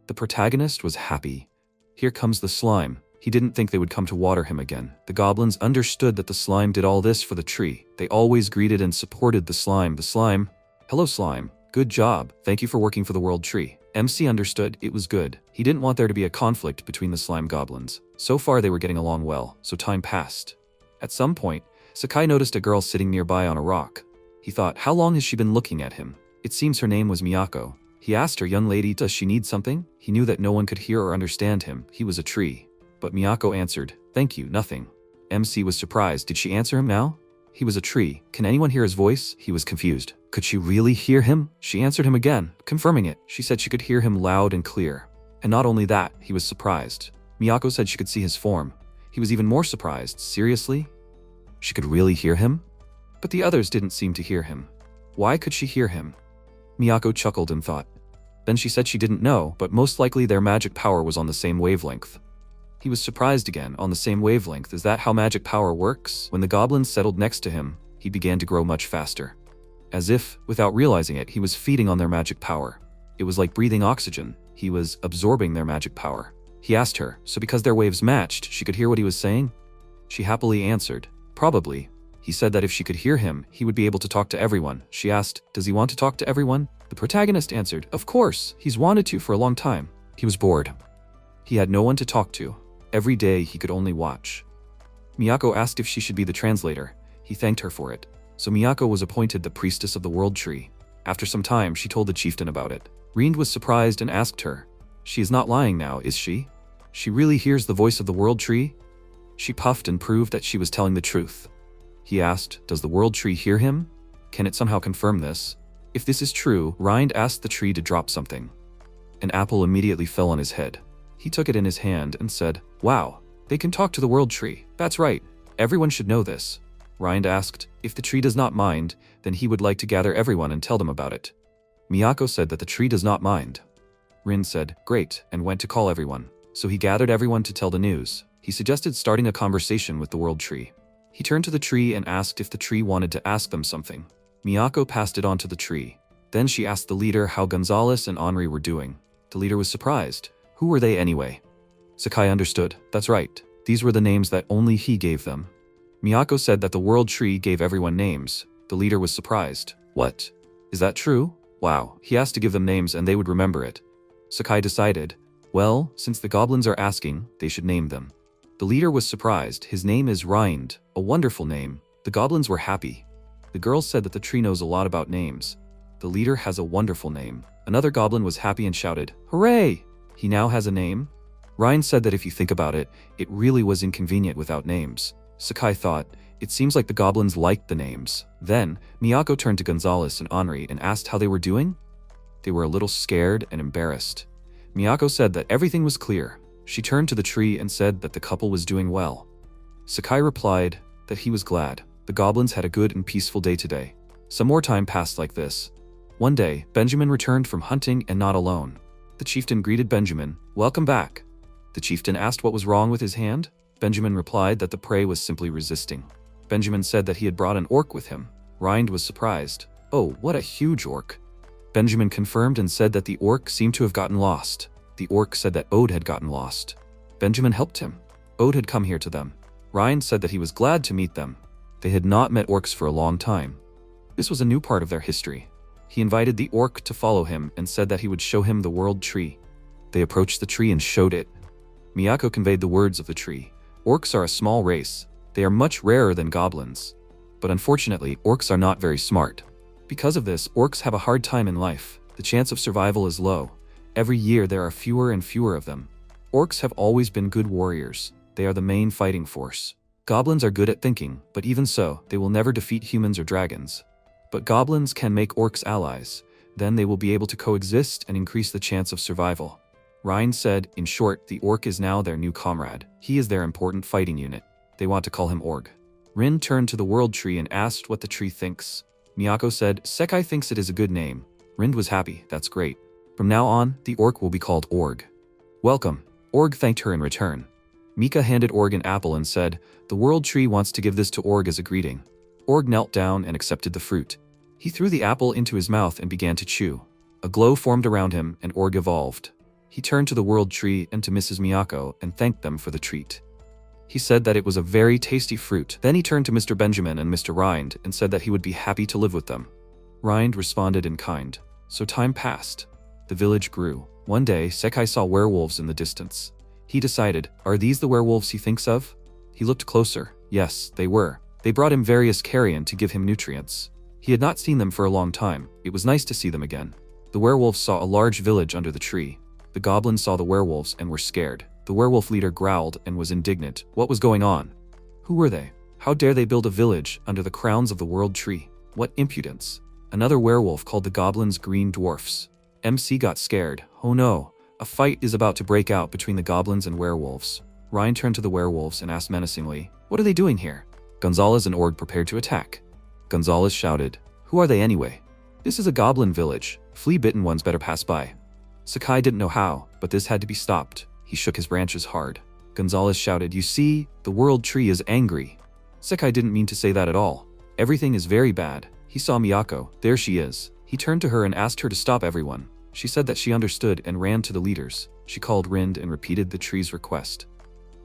The protagonist was happy. Here comes the slime. He didn't think they would come to water him again. The goblins understood that the slime did all this for the tree. They always greeted and supported the slime. The slime, "Hello slime. Good job. Thank you for working for the world tree." MC understood it was good. He didn't want there to be a conflict between the slime goblins. So far they were getting along well, so time passed. At some point, Sakai noticed a girl sitting nearby on a rock. He thought, how long has she been looking at him? It seems her name was Miyako. He asked her, "Young lady, does she need something?" He knew that no one could hear or understand him. He was a tree. But Miyako answered, "Thank you, nothing." MC was surprised. Did she answer him now? He was a tree. Can anyone hear his voice? He was confused. Could she really hear him? She answered him again, confirming it. She said she could hear him loud and clear. And not only that, he was surprised. Miyako said she could see his form. He was even more surprised. Seriously? She could really hear him? But the others didn't seem to hear him. Why could she hear him? Miyako chuckled and thought. Then she said she didn't know, but most likely their magic power was on the same wavelength. He was surprised again. On the same wavelength. Is that how magic power works? When the goblins settled next to him, he began to grow much faster. As if, without realizing it, he was feeding on their magic power. It was like breathing oxygen. He was absorbing their magic power. He asked her, so because their waves matched, she could hear what he was saying? She happily answered, "Probably." He said that if she could hear him, he would be able to talk to everyone. She asked, "Does he want to talk to everyone?" The protagonist answered, "Of course, he's wanted to for a long time." He was bored. He had no one to talk to. Every day he could only watch. Miyako asked if she should be the translator. He thanked her for it. So Miyako was appointed the priestess of the world tree. After some time, she told the chieftain about it. Reind was surprised and asked her, "She is not lying now, is she? She really hears the voice of the world tree?" She puffed and proved that she was telling the truth. He asked, "Does the world tree hear him? Can it somehow confirm this?" If this is true, Reind asked the tree to drop something. An apple immediately fell on his head. He took it in his hand and said, "Wow, they can talk to the world tree. That's right. Everyone should know this." Reind asked, if the tree does not mind, then he would like to gather everyone and tell them about it. Miyako said that the tree does not mind. Rin said, "Great," and went to call everyone. So he gathered everyone to tell the news. He suggested starting a conversation with the world tree. He turned to the tree and asked if the tree wanted to ask them something. Miyako passed it on to the tree. Then she asked the leader how Gonzalez and Henri were doing. The leader was surprised. Who were they anyway? Sakai understood. That's right. These were the names that only he gave them. Miyako said that the world tree gave everyone names. The leader was surprised. What? Is that true? Wow, he asked to give them names and they would remember it. Sakai decided, well, since the goblins are asking, they should name them. The leader was surprised. His name is Reind, a wonderful name. The goblins were happy. The girls said that the tree knows a lot about names. The leader has a wonderful name. Another goblin was happy and shouted, "Hooray! He now has a name?" Reind said that if you think about it, it really was inconvenient without names. Sakai thought, it seems like the goblins liked the names. Then, Miyako turned to Gonzalez and Henri and asked how they were doing. They were a little scared and embarrassed. Miyako said that everything was clear. She turned to the tree and said that the couple was doing well. Sakai replied that he was glad. The goblins had a good and peaceful day today. Some more time passed like this. One day, Benjamin returned from hunting and not alone. The chieftain greeted Benjamin, "Welcome back." The chieftain asked what was wrong with his hand. Benjamin replied that the prey was simply resisting. Benjamin said that he had brought an orc with him. Reind was surprised. "Oh, what a huge orc." Benjamin confirmed and said that the orc seemed to have gotten lost. The orc said that Ode had gotten lost. Benjamin helped him. Ode had come here to them. Reind said that he was glad to meet them. They had not met orcs for a long time. This was a new part of their history. He invited the orc to follow him and said that he would show him the world tree. They approached the tree and showed it. Miyako conveyed the words of the tree. Orcs are a small race. They are much rarer than goblins. But unfortunately, orcs are not very smart. Because of this, orcs have a hard time in life. The chance of survival is low. Every year there are fewer and fewer of them. Orcs have always been good warriors. They are the main fighting force. Goblins are good at thinking, but even so, they will never defeat humans or dragons. But goblins can make orcs allies. Then they will be able to coexist and increase the chance of survival. Reind said, in short, the orc is now their new comrade. He is their important fighting unit. They want to call him Org. Rin turned to the world tree and asked what the tree thinks. Miyako said, "Sekai thinks it is a good name. Rind was happy. That's great. From now on, the orc will be called Org. Welcome. Org thanked her in return. Mika handed Org an apple and said, "The world tree wants to give this to Org as a greeting." Org knelt down and accepted the fruit. He threw the apple into his mouth and began to chew. A glow formed around him and Org evolved. He turned to the world tree and to Mrs. Miyako and thanked them for the treat. He said that it was a very tasty fruit. Then he turned to Mr. Benjamin and Mr. Rind and said that he would be happy to live with them. Rind responded in kind. So time passed. The village grew. One day, Sekai saw werewolves in the distance. He decided, are these the werewolves he thinks of? He looked closer. Yes, they were. They brought him various carrion to give him nutrients. He had not seen them for a long time. It was nice to see them again. The werewolves saw a large village under the tree. The goblins saw the werewolves and were scared. The werewolf leader growled and was indignant. What was going on? Who were they? How dare they build a village under the crowns of the world tree? What impudence! Another werewolf called the goblins green dwarfs. MC got scared. Oh no, a fight is about to break out between the goblins and werewolves. Ryan turned to the werewolves and asked menacingly, "What are they doing here?" Gonzalez and Org prepared to attack. Gonzalez shouted, "Who are they anyway? This is a goblin village. Flea-bitten ones better pass by." Sekai didn't know how, but this had to be stopped. He shook his branches hard. Gonzalez shouted, "You see, the world tree is angry." Sekai didn't mean to say that at all. Everything is very bad. He saw Miyako. There she is. He turned to her and asked her to stop everyone. She said that she understood and ran to the leaders. She called Rind and repeated the tree's request.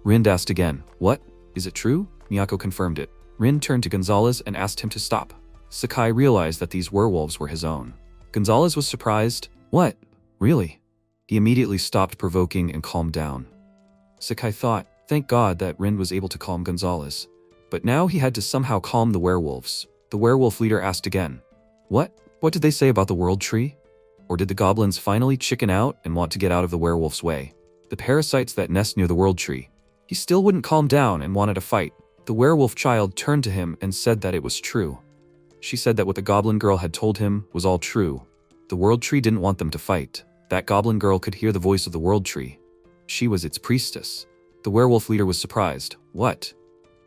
Rind asked again, "What? Is it true?" Miyako confirmed it. Rind turned to Gonzalez and asked him to stop. Sekai realized that these werewolves were his own. Gonzalez was surprised. "What? Really?" He immediately stopped provoking and calmed down. Sekai thought, thank God that Rind was able to calm Gonzalez. But now he had to somehow calm the werewolves. The werewolf leader asked again, What did they say about the world tree? Or did the goblins finally chicken out and want to get out of the werewolf's way? The parasites that nest near the world tree. He still wouldn't calm down and wanted a fight. The werewolf child turned to him and said that it was true. She said that what the goblin girl had told him was all true. The world tree didn't want them to fight. That goblin girl could hear the voice of the world tree. She was its priestess. The werewolf leader was surprised. What?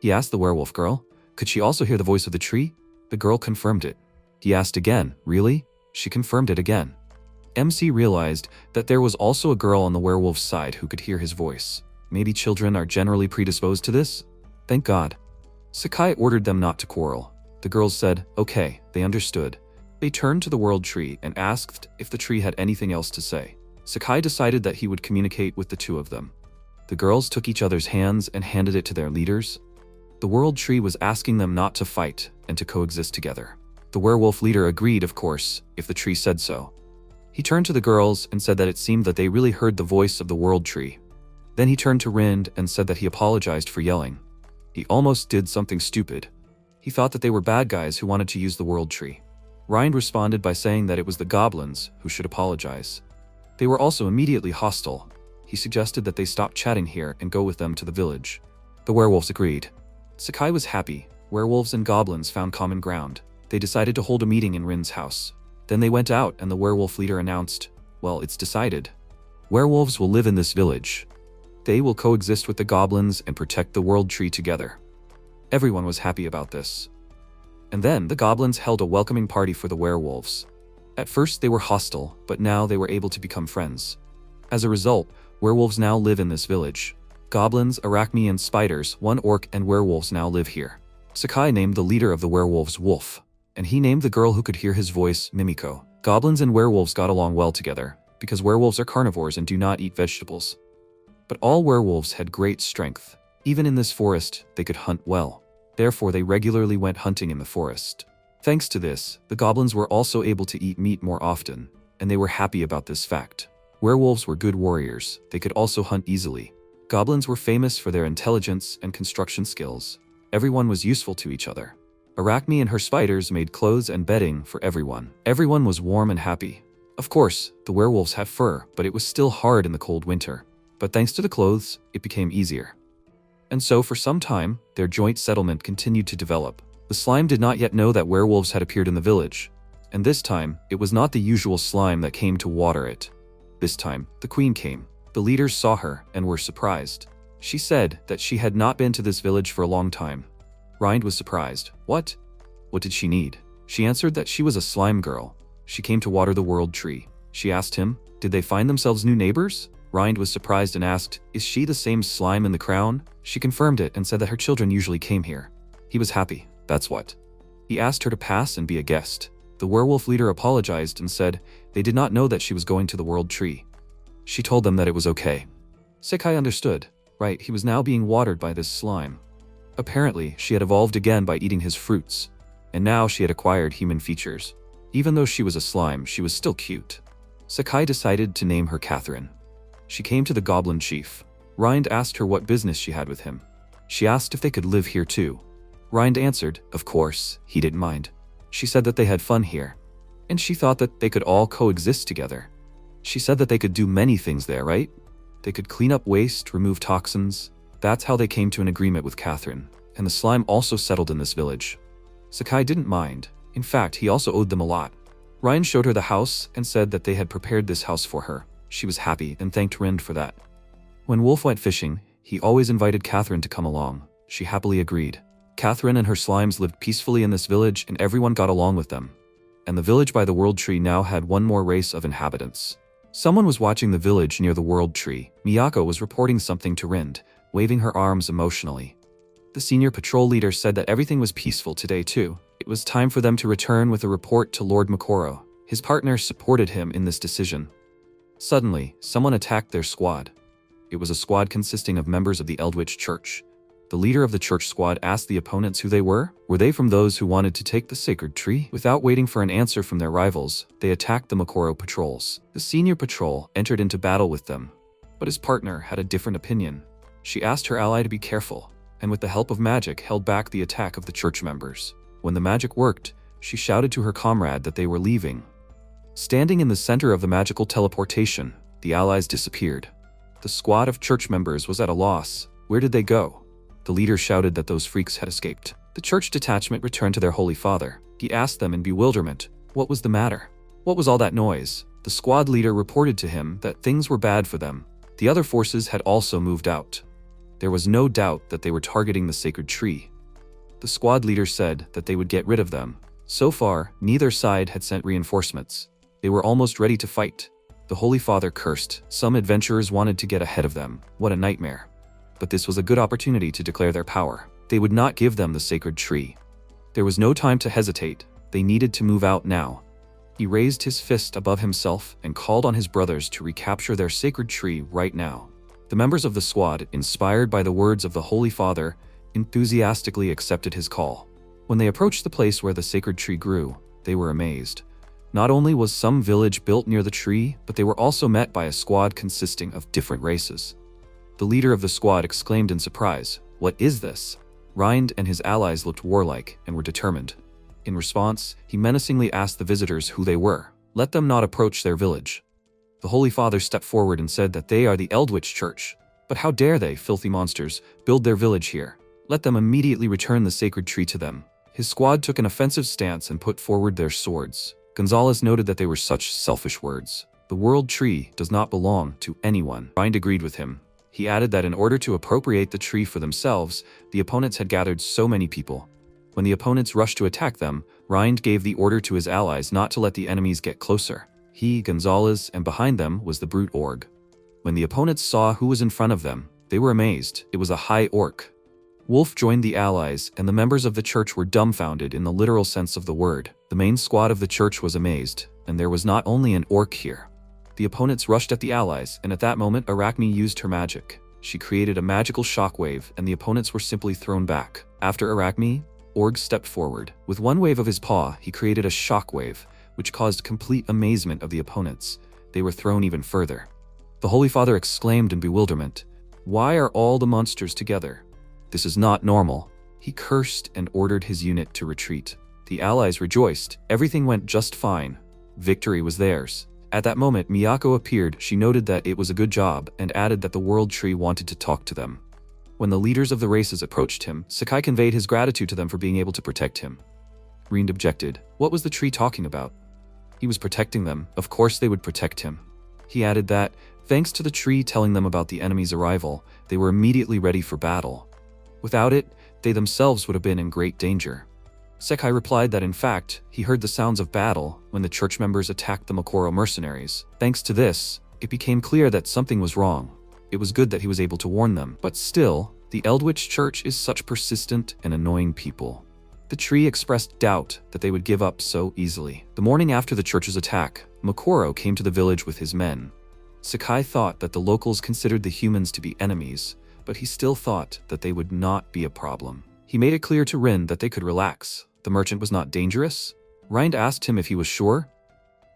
He asked the werewolf girl. Could she also hear the voice of the tree? The girl confirmed it. He asked again, really? She confirmed it again. MC realized that there was also a girl on the werewolf's side who could hear his voice. Maybe children are generally predisposed to this? Thank God. Sekai ordered them not to quarrel. The girls said, okay, they understood. They turned to the world tree and asked if the tree had anything else to say. Sekai decided that he would communicate with the two of them. The girls took each other's hands and handed it to their leaders. The world tree was asking them not to fight and to coexist together. The werewolf leader agreed, of course, if the tree said so. He turned to the girls and said that it seemed that they really heard the voice of the world tree. Then he turned to Rind and said that he apologized for yelling. He almost did something stupid. He thought that they were bad guys who wanted to use the world tree. Rind responded by saying that it was the goblins who should apologize. They were also immediately hostile. He suggested that they stop chatting here and go with them to the village. The werewolves agreed. Sekai was happy. Werewolves and goblins found common ground. They decided to hold a meeting in Rind's house. Then they went out and the werewolf leader announced, well, it's decided. Werewolves will live in this village. They will coexist with the goblins and protect the world tree together. Everyone was happy about this. And then the goblins held a welcoming party for the werewolves. At first they were hostile, but now they were able to become friends. As a result, werewolves now live in this village. Goblins, arachne and spiders, one orc and werewolves now live here. Sekai named the leader of the werewolves Wolf, and he named the girl who could hear his voice Mimiko. Goblins and werewolves got along well together, because werewolves are carnivores and do not eat vegetables. But all werewolves had great strength. Even in this forest, they could hunt well. Therefore, they regularly went hunting in the forest. Thanks to this, the goblins were also able to eat meat more often, and they were happy about this fact. Werewolves were good warriors. They could also hunt easily. Goblins were famous for their intelligence and construction skills. Everyone was useful to each other. Arachne and her spiders made clothes and bedding for everyone. Everyone was warm and happy. Of course, the werewolves have fur, but it was still hard in the cold winter. But thanks to the clothes, it became easier. And so for some time, their joint settlement continued to develop. The slime did not yet know that werewolves had appeared in the village. And this time, it was not the usual slime that came to water it. This time, the queen came. The leaders saw her and were surprised. She said that she had not been to this village for a long time. Rind was surprised. What? What did she need? She answered that she was a slime girl. She came to water the world tree. She asked him, did they find themselves new neighbors? Rind was surprised and asked, is she the same slime in the crown? She confirmed it and said that her children usually came here. He was happy, that's what. He asked her to pass and be a guest. The werewolf leader apologized and said they did not know that she was going to the world tree. She told them that it was okay. Isekai understood. Right, he was now being watered by this slime. Apparently, she had evolved again by eating his fruits, and now she had acquired human features. Even though she was a slime, she was still cute. Isekai decided to name her Catherine. She came to the Goblin chief. Rind asked her what business she had with him. She asked if they could live here too. Rind answered, of course, he didn't mind. She said that they had fun here, and she thought that they could all coexist together. She said that they could do many things there, right? They could clean up waste, remove toxins. That's how they came to an agreement with Catherine, and the slime also settled in this village. Isekai didn't mind. In fact, he also owed them a lot. Rind showed her the house and said that they had prepared this house for her. She was happy and thanked Rind for that. When Wolf went fishing, he always invited Catherine to come along. She happily agreed. Catherine and her slimes lived peacefully in this village and everyone got along with them. And the village by the world tree now had one more race of inhabitants. Someone was watching the village near the world tree. Miyako was reporting something to Rind, waving her arms emotionally. The senior patrol leader said that everything was peaceful today too. It was time for them to return with a report to Lord Makoro. His partner supported him in this decision. Suddenly, someone attacked their squad. It was a squad consisting of members of the Eldritch Church. The leader of the church squad asked the opponents who they were. Were they from those who wanted to take the sacred tree? Without waiting for an answer from their rivals, they attacked the Makoro patrols. The senior patrol entered into battle with them, but his partner had a different opinion. She asked her ally to be careful, and with the help of magic held back the attack of the church members. When the magic worked, she shouted to her comrade that they were leaving. Standing in the center of the magical teleportation, the allies disappeared. The squad of church members was at a loss. Where did they go? The leader shouted that those freaks had escaped. The church detachment returned to their holy father. He asked them in bewilderment, what was the matter? What was all that noise? The squad leader reported to him that things were bad for them. The other forces had also moved out. There was no doubt that they were targeting the sacred tree. The squad leader said that they would get rid of them. So far, neither side had sent reinforcements. They were almost ready to fight. The Holy Father cursed. Some adventurers wanted to get ahead of them. What a nightmare. But this was a good opportunity to declare their power. They would not give them the sacred tree. There was no time to hesitate. They needed to move out now. He raised his fist above himself and called on his brothers to recapture their sacred tree right now. The members of the squad, inspired by the words of the Holy Father, enthusiastically accepted his call. When they approached the place where the sacred tree grew, they were amazed. Not only was some village built near the tree, but they were also met by a squad consisting of different races. The leader of the squad exclaimed in surprise, "What is this?" Rind and his allies looked warlike and were determined. In response, he menacingly asked the visitors who they were. Let them not approach their village. The Holy Father stepped forward and said that they are the Eldritch Church. But how dare they, filthy monsters, build their village here? Let them immediately return the sacred tree to them. His squad took an offensive stance and put forward their swords. Gonzalez noted that they were such selfish words. The world tree does not belong to anyone. Rind agreed with him. He added that in order to appropriate the tree for themselves, the opponents had gathered so many people. When the opponents rushed to attack them, Rind gave the order to his allies not to let the enemies get closer. He, Gonzalez, and behind them was the brute orc. When the opponents saw who was in front of them, they were amazed. It was a high orc. Wolf joined the allies, and the members of the church were dumbfounded in the literal sense of the word. The main squad of the church was amazed, and there was not only an orc here. The opponents rushed at the allies, and at that moment Arachne used her magic. She created a magical shockwave, and the opponents were simply thrown back. After Arachne, Org stepped forward. With one wave of his paw, he created a shockwave, which caused complete amazement of the opponents. They were thrown even further. The Holy Father exclaimed in bewilderment, "Why are all the monsters together? This is not normal." He cursed and ordered his unit to retreat. The allies rejoiced. Everything went just fine. Victory was theirs. At that moment, Miyako appeared. She noted that it was a good job and added that the world tree wanted to talk to them. When the leaders of the races approached him, Sakai conveyed his gratitude to them for being able to protect him. Rind objected. What was the tree talking about? He was protecting them. Of course they would protect him. He added that, thanks to the tree telling them about the enemy's arrival, they were immediately ready for battle. Without it, they themselves would have been in great danger. Sekai replied that in fact, he heard the sounds of battle when the church members attacked the Mokoro mercenaries. Thanks to this, it became clear that something was wrong. It was good that he was able to warn them, but still, the Eldwitch Church is such persistent and annoying people. The tree expressed doubt that they would give up so easily. The morning after the church's attack, Mokoro came to the village with his men. Sekai thought that the locals considered the humans to be enemies, but he still thought that they would not be a problem. He made it clear to Rin that they could relax. The merchant was not dangerous. Rind asked him if he was sure,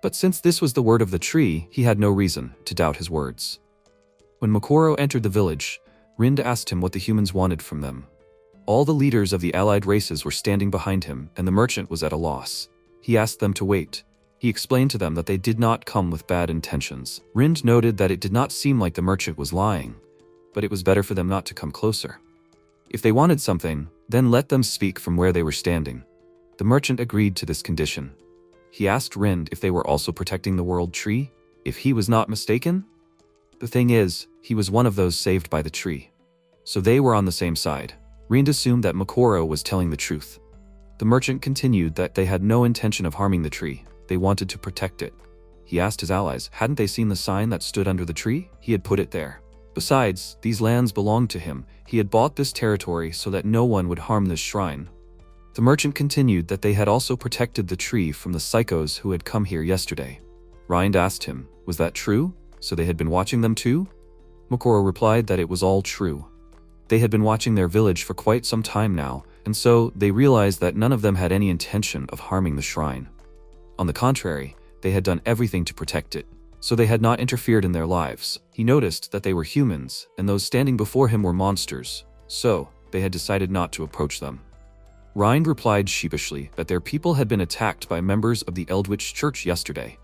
but since this was the word of the tree, he had no reason to doubt his words. When Mokoro entered the village, Rind asked him what the humans wanted from them. All the leaders of the allied races were standing behind him, and the merchant was at a loss. He asked them to wait. He explained to them that they did not come with bad intentions. Rind noted that it did not seem like the merchant was lying, but it was better for them not to come closer. If they wanted something, then let them speak from where they were standing. The merchant agreed to this condition. He asked Rind if they were also protecting the world tree, if he was not mistaken. The thing is, he was one of those saved by the tree. So they were on the same side. Rind assumed that Mokoro was telling the truth. The merchant continued that they had no intention of harming the tree. They wanted to protect it. He asked his allies, hadn't they seen the sign that stood under the tree? He had put it there. Besides, these lands belonged to him. He had bought this territory so that no one would harm this shrine. The merchant continued that they had also protected the tree from the psychos who had come here yesterday. Rind asked him, was that true? So they had been watching them too? Mokoro replied that it was all true. They had been watching their village for quite some time now, and so they realized that none of them had any intention of harming the shrine. On the contrary, they had done everything to protect it, so they had not interfered in their lives. He noticed that they were humans, and those standing before him were monsters, so they had decided not to approach them. Rind replied sheepishly that their people had been attacked by members of the Eldwitch Church yesterday.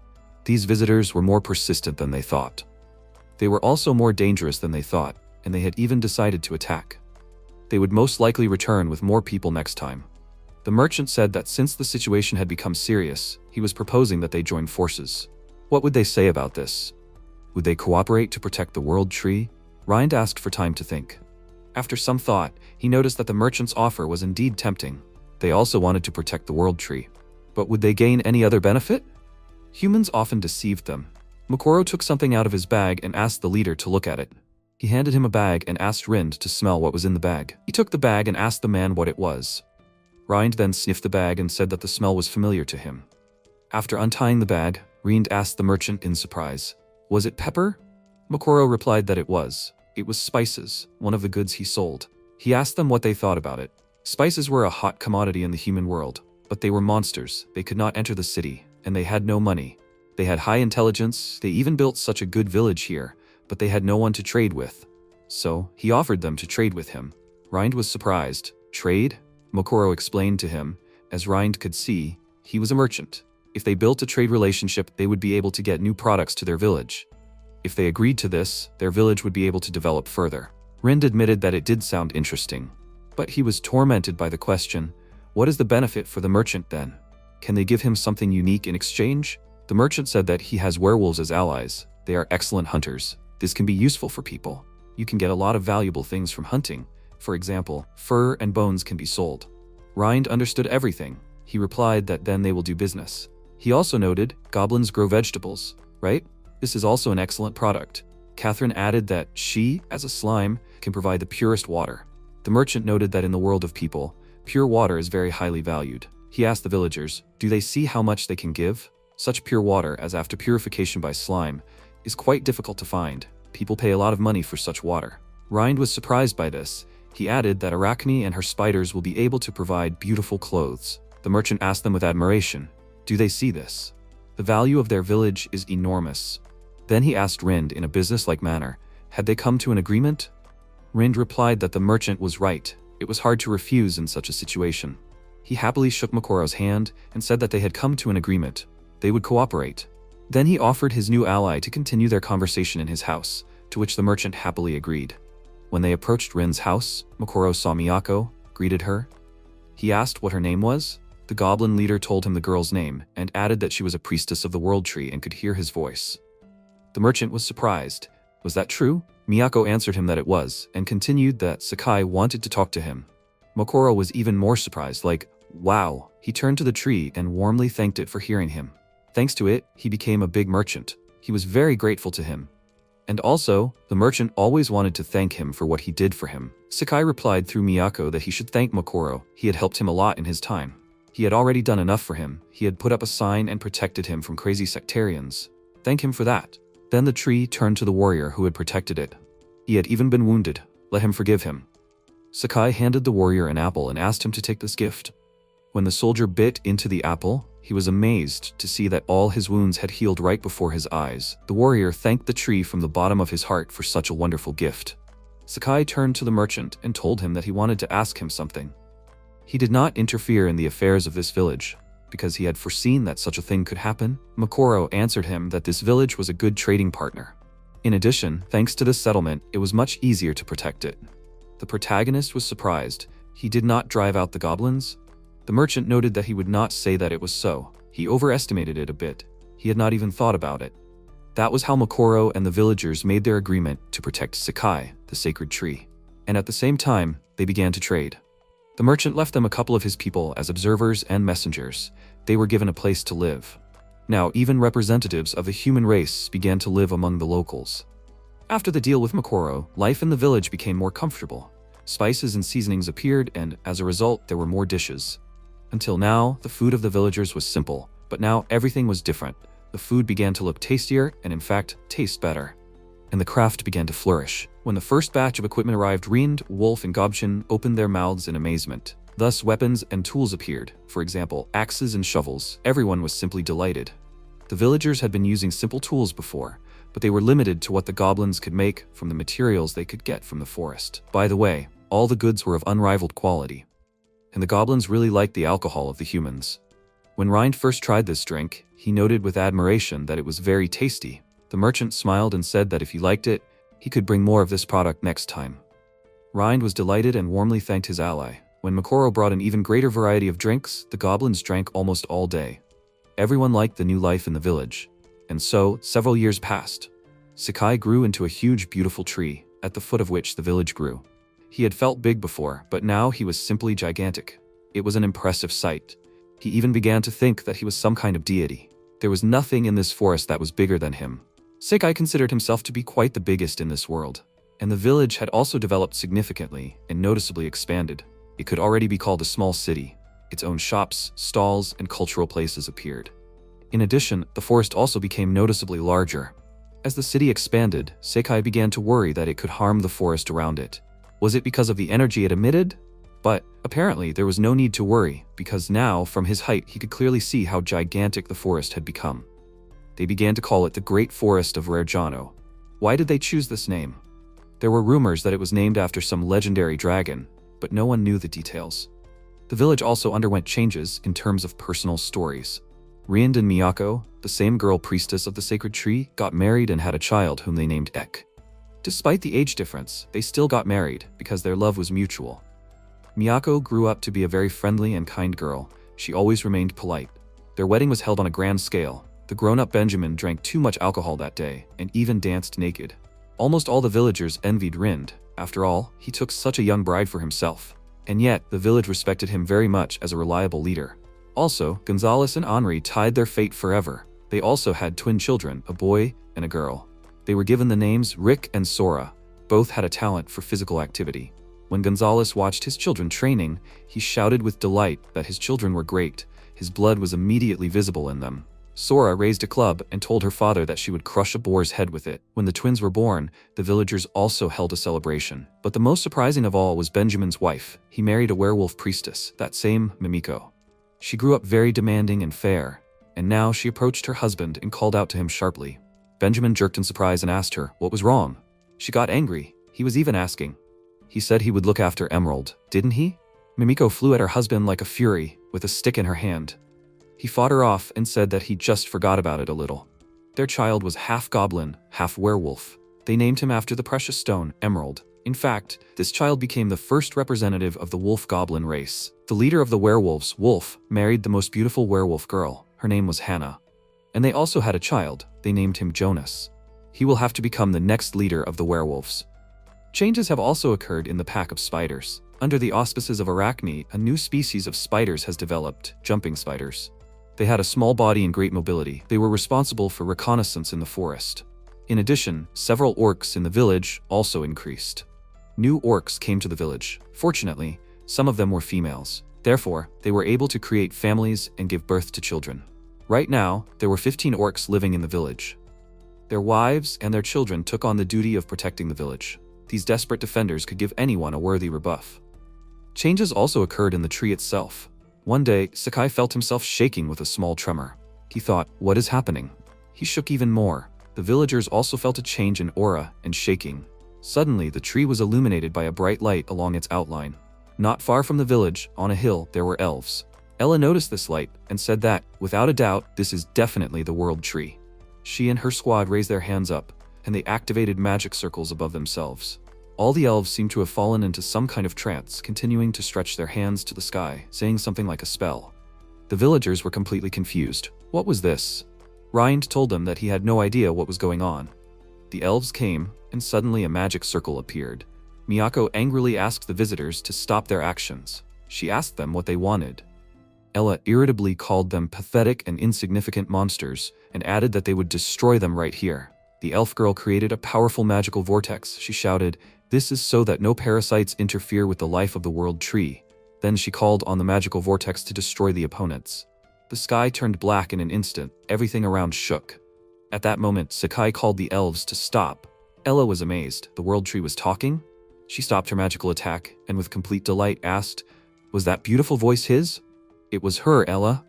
These visitors were more persistent than they thought. They were also more dangerous than they thought, and they had even decided to attack. They would most likely return with more people next time. The merchant said that since the situation had become serious, he was proposing that they join forces. What would they say about this? Would they cooperate to protect the world tree? Rind asked for time to think. After some thought, he noticed that the merchant's offer was indeed tempting. They also wanted to protect the world tree. But would they gain any other benefit? Humans often deceived them. Mokoro took something out of his bag and asked the leader to look at it. He handed him a bag and asked Rind to smell what was in the bag. He took the bag and asked the man what it was. Rind then sniffed the bag and said that the smell was familiar to him. After untying the bag, Rind asked the merchant in surprise, was it pepper? Mokoro replied that it was. It was spices, one of the goods he sold. He asked them what they thought about it. Spices were a hot commodity in the human world, but they were monsters. They could not enter the city, and they had no money. They had high intelligence, they even built such a good village here, but they had no one to trade with. So, he offered them to trade with him. Rind was surprised. Trade? Mokoro explained to him. As Rind could see, he was a merchant. If they built a trade relationship, they would be able to get new products to their village. If they agreed to this, their village would be able to develop further. Rind admitted that it did sound interesting. But he was tormented by the question, what is the benefit for the merchant then? Can they give him something unique in exchange? The merchant said that he has werewolves as allies. They are excellent hunters. This can be useful for people. You can get a lot of valuable things from hunting. For example, fur and bones can be sold. Rind understood everything. He replied that then they will do business. He also noted, goblins grow vegetables, right? This is also an excellent product. Catherine added that she, as a slime, can provide the purest water. The merchant noted that in the world of people, pure water is very highly valued. He asked the villagers, do they see how much they can give? Such pure water as after purification by slime is quite difficult to find. People pay a lot of money for such water. Rind was surprised by this. He added that Arachne and her spiders will be able to provide beautiful clothes. The merchant asked them with admiration, do they see this? The value of their village is enormous. Then he asked Rind in a business-like manner, had they come to an agreement? Rind replied that the merchant was right. It was hard to refuse in such a situation. He happily shook Mokoro's hand and said that they had come to an agreement. They would cooperate. Then he offered his new ally to continue their conversation in his house, to which the merchant happily agreed. When they approached Rind's house, Mokoro saw Miyako, greeted her. He asked what her name was. The goblin leader told him the girl's name and added that she was a priestess of the world tree and could hear his voice. The merchant was surprised. Was that true? Miyako answered him that it was, and continued that Sekai wanted to talk to him. Mokoro was even more surprised, like, wow, He turned to the tree and warmly thanked it for hearing him. Thanks to it, he became a big merchant. He was very grateful to him. And also, the merchant always wanted to thank him for what he did for him. Sakai replied through Miyako that he should thank Makoro. He had helped him a lot in his time. He had already done enough for him. He had put up a sign and protected him from crazy sectarians. Thank him for that. Then the tree turned to the warrior who had protected it. He had even been wounded. Let him forgive him. Sakai handed the warrior an apple and asked him to take this gift. When the soldier bit into the apple, he was amazed to see that all his wounds had healed right before his eyes. The warrior thanked the tree from the bottom of his heart for such a wonderful gift. Sakai turned to the merchant and told him that he wanted to ask him something. He did not interfere in the affairs of this village, because he had foreseen that such a thing could happen. Makoro answered him that this village was a good trading partner. In addition, thanks to this settlement, it was much easier to protect it. The protagonist was surprised. He did not drive out the goblins. The merchant noted that he would not say that it was so. He overestimated it a bit. He had not even thought about it. That was how Makoro and the villagers made their agreement to protect Sakai, the sacred tree. And at the same time, they began to trade. The merchant left them a couple of his people as observers and messengers. They were given a place to live. Now, even representatives of the human race began to live among the locals. After the deal with Makoro, life in the village became more comfortable. Spices and seasonings appeared, and as a result, there were more dishes. Until now, the food of the villagers was simple, but now everything was different. The food began to look tastier and, in fact, taste better. And the craft began to flourish. When the first batch of equipment arrived, Rind, Wolf, and Goblin opened their mouths in amazement. Thus, weapons and tools appeared. For example, axes and shovels. Everyone was simply delighted. The villagers had been using simple tools before, but they were limited to what the goblins could make from the materials they could get from the forest. By the way, all the goods were of unrivaled quality. And the goblins really liked the alcohol of the humans. When Rind first tried this drink, he noted with admiration that it was very tasty. The merchant smiled and said that if he liked it, he could bring more of this product next time. Rind was delighted and warmly thanked his ally. When Makoro brought an even greater variety of drinks, the goblins drank almost all day. Everyone liked the new life in the village. And so, several years passed. Sakai grew into a huge, beautiful tree, at the foot of which the village grew. He had felt big before, but now he was simply gigantic. It was an impressive sight. He even began to think that he was some kind of deity. There was nothing in this forest that was bigger than him. Sakai considered himself to be quite the biggest in this world. And the village had also developed significantly and noticeably expanded. It could already be called a small city. Its own shops, stalls, and cultural places appeared. In addition, the forest also became noticeably larger. As the city expanded, Sakai began to worry that it could harm the forest around it. Was it because of the energy it emitted? But apparently there was no need to worry, because now, from his height, he could clearly see how gigantic the forest had become. They began to call it the Great Forest of Rerjano. Why did they choose this name? There were rumors that it was named after some legendary dragon, but no one knew the details. The village also underwent changes in terms of personal stories. Rind and Miyako, the same girl priestess of the sacred tree, got married and had a child whom they named Ek. Despite the age difference, they still got married because their love was mutual. Miyako grew up to be a very friendly and kind girl. She always remained polite. Their wedding was held on a grand scale. The grown-up Benjamin drank too much alcohol that day and even danced naked. Almost all the villagers envied Rind. After all, he took such a young bride for himself. And yet, the village respected him very much as a reliable leader. Also, Gonzalez and Henri tied their fate forever. They also had twin children, a boy and a girl. They were given the names Rick and Sora. Both had a talent for physical activity. When Gonzalez watched his children training, he shouted with delight that his children were great. His blood was immediately visible in them. Sora raised a club and told her father that she would crush a boar's head with it. When the twins were born, the villagers also held a celebration. But the most surprising of all was Benjamin's wife. He married a werewolf priestess, that same Mimiko. She grew up very demanding and fair, and now she approached her husband and called out to him sharply. Benjamin jerked in surprise and asked her what was wrong. She got angry. He was even asking. He said he would look after Emerald, didn't he? Mimiko flew at her husband like a fury, with a stick in her hand. He fought her off and said that he just forgot about it a little. Their child was half goblin, half werewolf. They named him after the precious stone, Emerald. In fact, this child became the first representative of the wolf-goblin race. The leader of the werewolves, Wolf, married the most beautiful werewolf girl. Her name was Hannah. And they also had a child. They named him Jonas. He will have to become the next leader of the werewolves. Changes have also occurred in the pack of spiders. Under the auspices of Arachne, a new species of spiders has developed, jumping spiders. They had a small body and great mobility. They were responsible for reconnaissance in the forest. In addition, several orcs in the village also increased. New orcs came to the village. Fortunately, some of them were females. Therefore, they were able to create families and give birth to children. Right now, there were 15 orcs living in the village. Their wives and their children took on the duty of protecting the village. These desperate defenders could give anyone a worthy rebuff. Changes also occurred in the tree itself. One day, Isekai felt himself shaking with a small tremor. He thought, what is happening? He shook even more. The villagers also felt a change in aura and shaking. Suddenly, the tree was illuminated by a bright light along its outline. Not far from the village, on a hill, there were elves. Ella noticed this light and said that, without a doubt, this is definitely the world tree. She and her squad raised their hands up, and they activated magic circles above themselves. All the elves seemed to have fallen into some kind of trance, continuing to stretch their hands to the sky, saying something like a spell. The villagers were completely confused. What was this? Rind told them that he had no idea what was going on. The elves came, and suddenly a magic circle appeared. Miyako angrily asked the visitors to stop their actions. She asked them what they wanted. Ella irritably called them pathetic and insignificant monsters, and added that they would destroy them right here. The elf girl created a powerful magical vortex. She shouted, "This is so that no parasites interfere with the life of the world tree." Then she called on the magical vortex to destroy the opponents. The sky turned black in an instant. Everything around shook. At that moment, Isekai called the elves to stop. Ella was amazed. The world tree was talking? She stopped her magical attack, and with complete delight asked, "Was that beautiful voice his?" "It was her, Ella."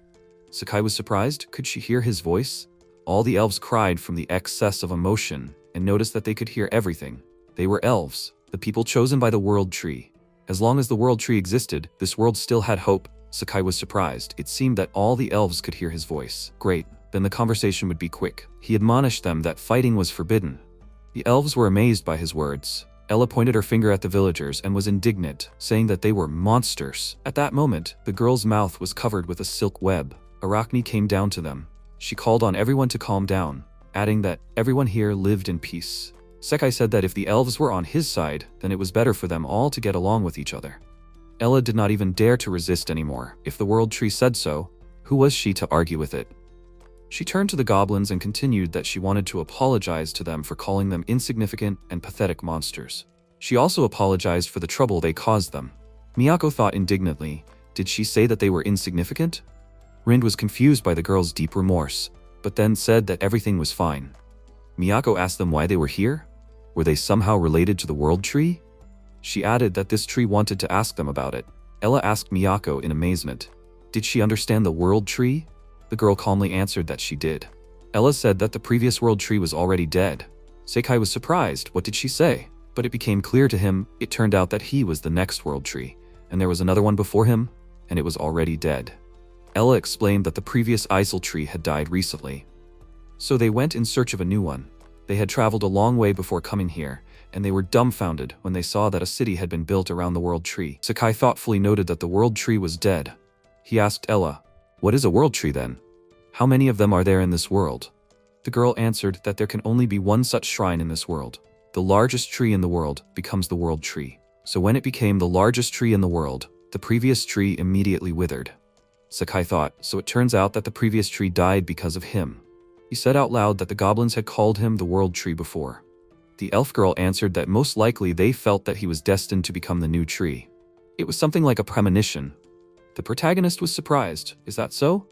Isekai was surprised. Could she hear his voice? All the elves cried from the excess of emotion, and noticed that they could hear everything. They were elves, the people chosen by the world tree. As long as the world tree existed, this world still had hope. Isekai was surprised. It seemed that all the elves could hear his voice. Great, then the conversation would be quick. He admonished them that fighting was forbidden. The elves were amazed by his words. Ella pointed her finger at the villagers and was indignant, saying that they were monsters. At that moment, the girl's mouth was covered with a silk web. Arachne came down to them. She called on everyone to calm down, adding that everyone here lived in peace. Isekai said that if the elves were on his side, then it was better for them all to get along with each other. Ella did not even dare to resist anymore. If the world tree said so, who was she to argue with it? She turned to the goblins and continued that she wanted to apologize to them for calling them insignificant and pathetic monsters. She also apologized for the trouble they caused them. Miyako thought indignantly, did she say that they were insignificant? Rind was confused by the girl's deep remorse, but then said that everything was fine. Miyako asked them why they were here. Were they somehow related to the world tree? She added that this tree wanted to ask them about it. Ella asked Miyako in amazement, did she understand the world tree? The girl calmly answered that she did. Ella said that the previous world tree was already dead. Isekai was surprised. What did she say? But it became clear to him, it turned out that he was the next world tree, and there was another one before him, and it was already dead. Ella explained that the previous Isel tree had died recently. So they went in search of a new one. They had traveled a long way before coming here, and they were dumbfounded when they saw that a city had been built around the world tree. Isekai thoughtfully noted that the world tree was dead. He asked Ella, what is a world tree then? How many of them are there in this world? The girl answered that there can only be one such shrine in this world. The largest tree in the world becomes the world tree. So when it became the largest tree in the world, the previous tree immediately withered. Isekai thought, so it turns out that the previous tree died because of him. He said out loud that the goblins had called him the world tree before. The elf girl answered that most likely they felt that he was destined to become the new tree. It was something like a premonition. The protagonist was surprised. Is that so?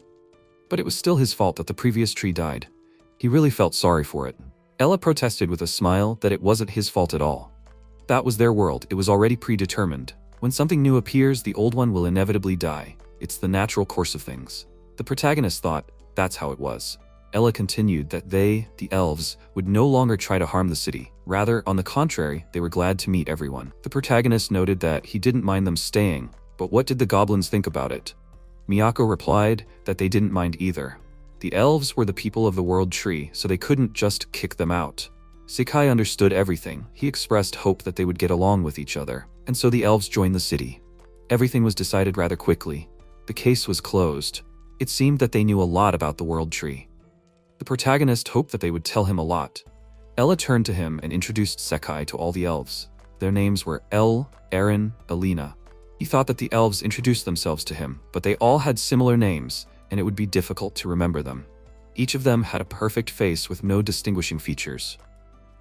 But it was still his fault that the previous tree died. He really felt sorry for it. Ella protested with a smile that it wasn't his fault at all. That was their world. It was already predetermined. When something new appears, the old one will inevitably die. It's the natural course of things. The protagonist thought that's how it was. Ella continued that they, the elves, would no longer try to harm the city. Rather, on the contrary, they were glad to meet everyone. The protagonist noted that he didn't mind them staying, but what did the goblins think about it? Miyako replied that they didn't mind either. The elves were the people of the world tree, so they couldn't just kick them out. Isekai understood everything. He expressed hope that they would get along with each other, and so the elves joined the city. Everything was decided rather quickly. The case was closed. It seemed that they knew a lot about the world tree. The protagonist hoped that they would tell him a lot. Ella turned to him and introduced Isekai to all the elves. Their names were El, Aaron, Alina, He thought that the elves introduced themselves to him, but they all had similar names, and it would be difficult to remember them. Each of them had a perfect face with no distinguishing features.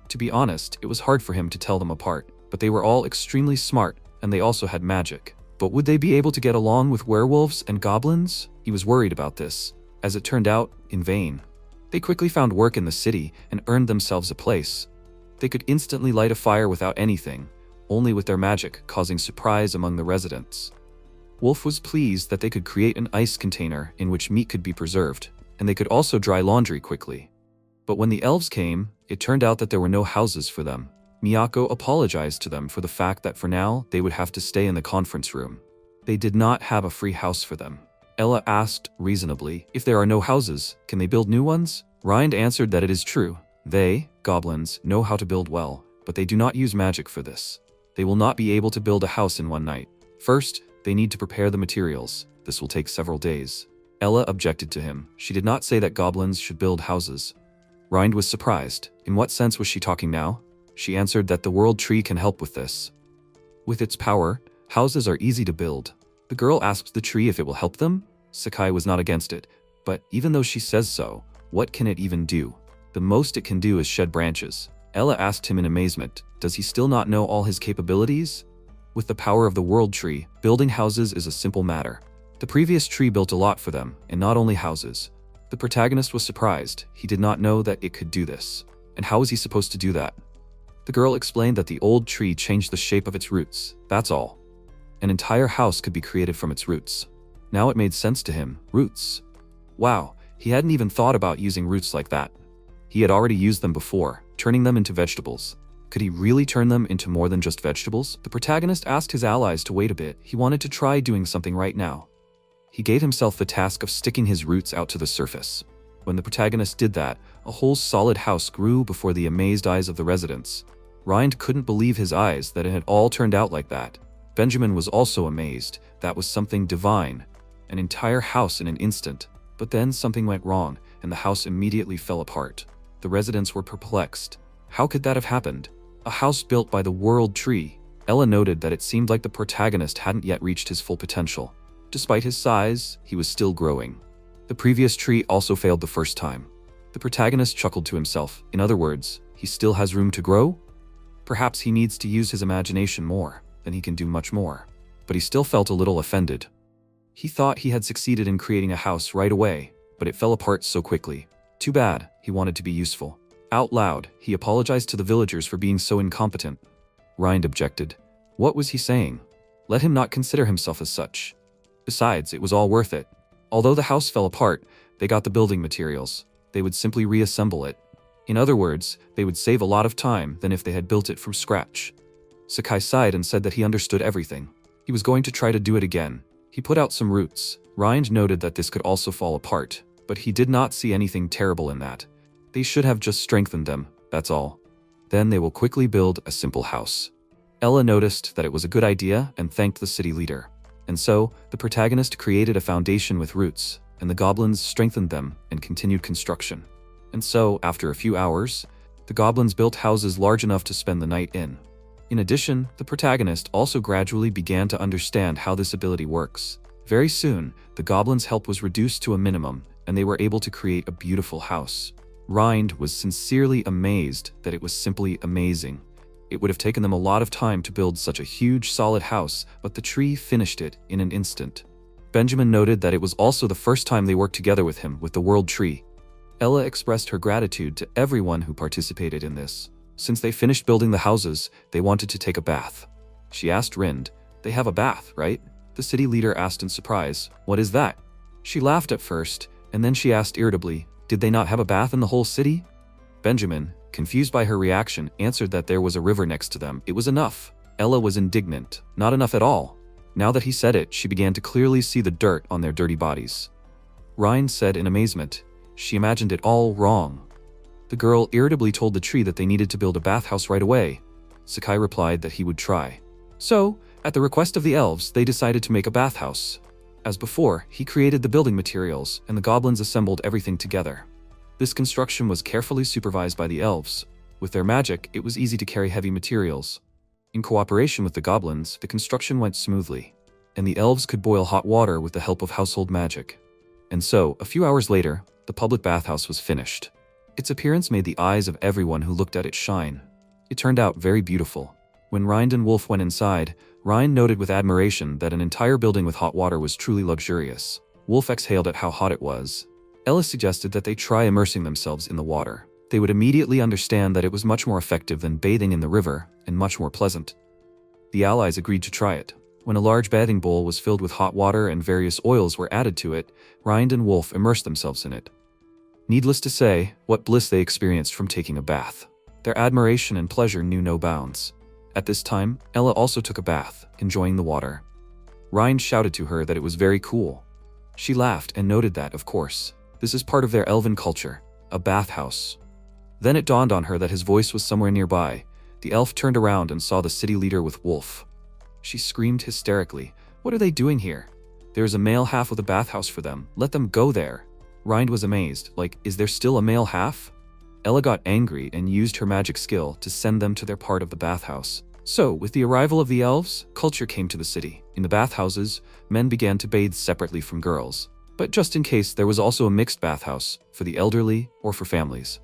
To be honest, it was hard for him to tell them apart, but they were all extremely smart, and they also had magic. But would they be able to get along with werewolves and goblins? He was worried about this. As it turned out, in vain. They quickly found work in the city and earned themselves a place. They could instantly light a fire without anything, only with their magic causing surprise among the residents. Wolf was pleased that they could create an ice container in which meat could be preserved, and they could also dry laundry quickly. But when the elves came, it turned out that there were no houses for them. Miyako apologized to them for the fact that for now, they would have to stay in the conference room. They did not have a free house for them. Ella asked, reasonably, if there are no houses, can they build new ones? Rind answered that it is true. They, goblins, know how to build well, but they do not use magic for this. They will not be able to build a house in one night. First, they need to prepare the materials. This will take several days. Ella objected to him. She did not say that goblins should build houses. Rind was surprised. In what sense was she talking now? She answered that the world tree can help with this. With its power, houses are easy to build. The girl asked the tree if it will help them. Sakai was not against it, but even though she says so, what can it even do? The most it can do is shed branches. Ella asked him in amazement, does he still not know all his capabilities? With the power of the world tree, building houses is a simple matter. The previous tree built a lot for them, and not only houses. The protagonist was surprised. He did not know that it could do this. And how was he supposed to do that? The girl explained that the old tree changed the shape of its roots, that's all. An entire house could be created from its roots. Now it made sense to him, roots. Wow, he hadn't even thought about using roots like that. He had already used them before, turning them into vegetables. Could he really turn them into more than just vegetables? The protagonist asked his allies to wait a bit. He wanted to try doing something right now. He gave himself the task of sticking his roots out to the surface. When the protagonist did that, a whole solid house grew before the amazed eyes of the residents. Rind couldn't believe his eyes that it had all turned out like that. Benjamin was also amazed. That was something divine. An entire house in an instant. But then something went wrong, and the house immediately fell apart. The residents were perplexed. How could that have happened? A house built by the world tree. Ella noted that it seemed like the protagonist hadn't yet reached his full potential. Despite his size, he was still growing. The previous tree also failed the first time. The protagonist chuckled to himself. In other words, he still has room to grow? Perhaps he needs to use his imagination more, then he can do much more. But he still felt a little offended. He thought he had succeeded in creating a house right away, but it fell apart so quickly. Too bad, he wanted to be useful. Out loud, he apologized to the villagers for being so incompetent. Rind objected. What was he saying? Let him not consider himself as such. Besides, it was all worth it. Although the house fell apart, they got the building materials. They would simply reassemble it. In other words, they would save a lot of time than if they had built it from scratch. Sakai sighed and said that he understood everything. He was going to try to do it again. He put out some roots. Rind noted that this could also fall apart, but he did not see anything terrible in that. They should have just strengthened them, that's all. Then they will quickly build a simple house. Ella noticed that it was a good idea and thanked the city leader. And so, the protagonist created a foundation with roots, and the goblins strengthened them and continued construction. And so, after a few hours, the goblins built houses large enough to spend the night in. In addition, the protagonist also gradually began to understand how this ability works. Very soon, the goblins' help was reduced to a minimum, and they were able to create a beautiful house. Rind was sincerely amazed that it was simply amazing. It would have taken them a lot of time to build such a huge, solid house, but the tree finished it in an instant. Benjamin noted that it was also the first time they worked together with him with the world tree. Ella expressed her gratitude to everyone who participated in this. Since they finished building the houses, they wanted to take a bath. She asked Rind, "They have a bath, right?" The city leader asked in surprise, "What is that?" She laughed at first, and then she asked irritably, "Did they not have a bath in the whole city?" Benjamin, confused by her reaction, answered that there was a river next to them. It was enough. Ella was indignant. Not enough at all. Now that he said it, she began to clearly see the dirt on their dirty bodies. Rind said in amazement, she imagined it all wrong. The girl irritably told the tree that they needed to build a bathhouse right away. Sakai replied that he would try. So, at the request of the elves, they decided to make a bathhouse. As before, he created the building materials, and the goblins assembled everything together. This construction was carefully supervised by the elves. With their magic, it was easy to carry heavy materials. In cooperation with the goblins, the construction went smoothly. and the elves could boil hot water with the help of household magic. And so, a few hours later, the public bathhouse was finished. Its appearance made the eyes of everyone who looked at it shine. It turned out very beautiful. When Rind and Wolf went inside, Rind noted with admiration that an entire building with hot water was truly luxurious. Wolf exhaled at how hot it was. Ella suggested that they try immersing themselves in the water. They would immediately understand that it was much more effective than bathing in the river, and much more pleasant. The allies agreed to try it. When a large bathing bowl was filled with hot water and various oils were added to it, Rind and Wolf immersed themselves in it. Needless to say, what bliss they experienced from taking a bath. Their admiration and pleasure knew no bounds. At this time, Ella also took a bath, enjoying the water. Rind shouted to her that it was very cool. She laughed and noted that, of course, this is part of their elven culture, a bathhouse. Then it dawned on her that his voice was somewhere nearby. The elf turned around and saw the city leader with Wolf. She screamed hysterically, "What are they doing here? There is a male half of the bathhouse for them. Let them go there." Rind was amazed, like, is there still a male half? Ella got angry and used her magic skill to send them to their part of the bathhouse. So, with the arrival of the elves, culture came to the city. In the bathhouses, men began to bathe separately from girls. But just in case, there was also a mixed bathhouse, for the elderly or for families.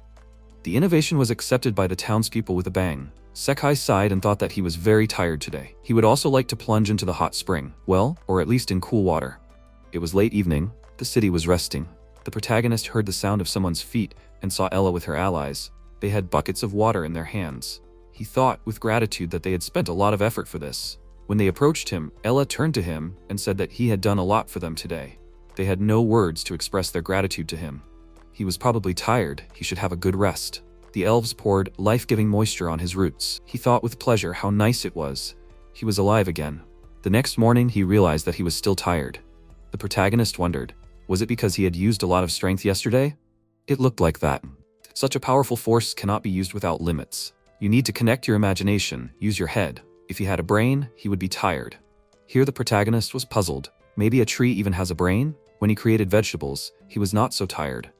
The innovation was accepted by the townspeople with a bang. Isekai sighed and thought that he was very tired today. He would also like to plunge into the hot spring, well, or at least in cool water. It was late evening, the city was resting. The protagonist heard the sound of someone's feet and saw Ella with her allies. They had buckets of water in their hands. He thought with gratitude that they had spent a lot of effort for this. When they approached him, Ella turned to him and said that he had done a lot for them today. They had no words to express their gratitude to him. He was probably tired, he should have a good rest. The elves poured life-giving moisture on his roots. He thought with pleasure how nice it was. He was alive again. The next morning, he realized that he was still tired. The protagonist wondered, was it because he had used a lot of strength yesterday? It looked like that. Such a powerful force cannot be used without limits. You need to connect your imagination, use your head. If he had a brain, he would be tired. Here the protagonist was puzzled. Maybe a tree even has a brain? When he created vegetables, he was not so tired.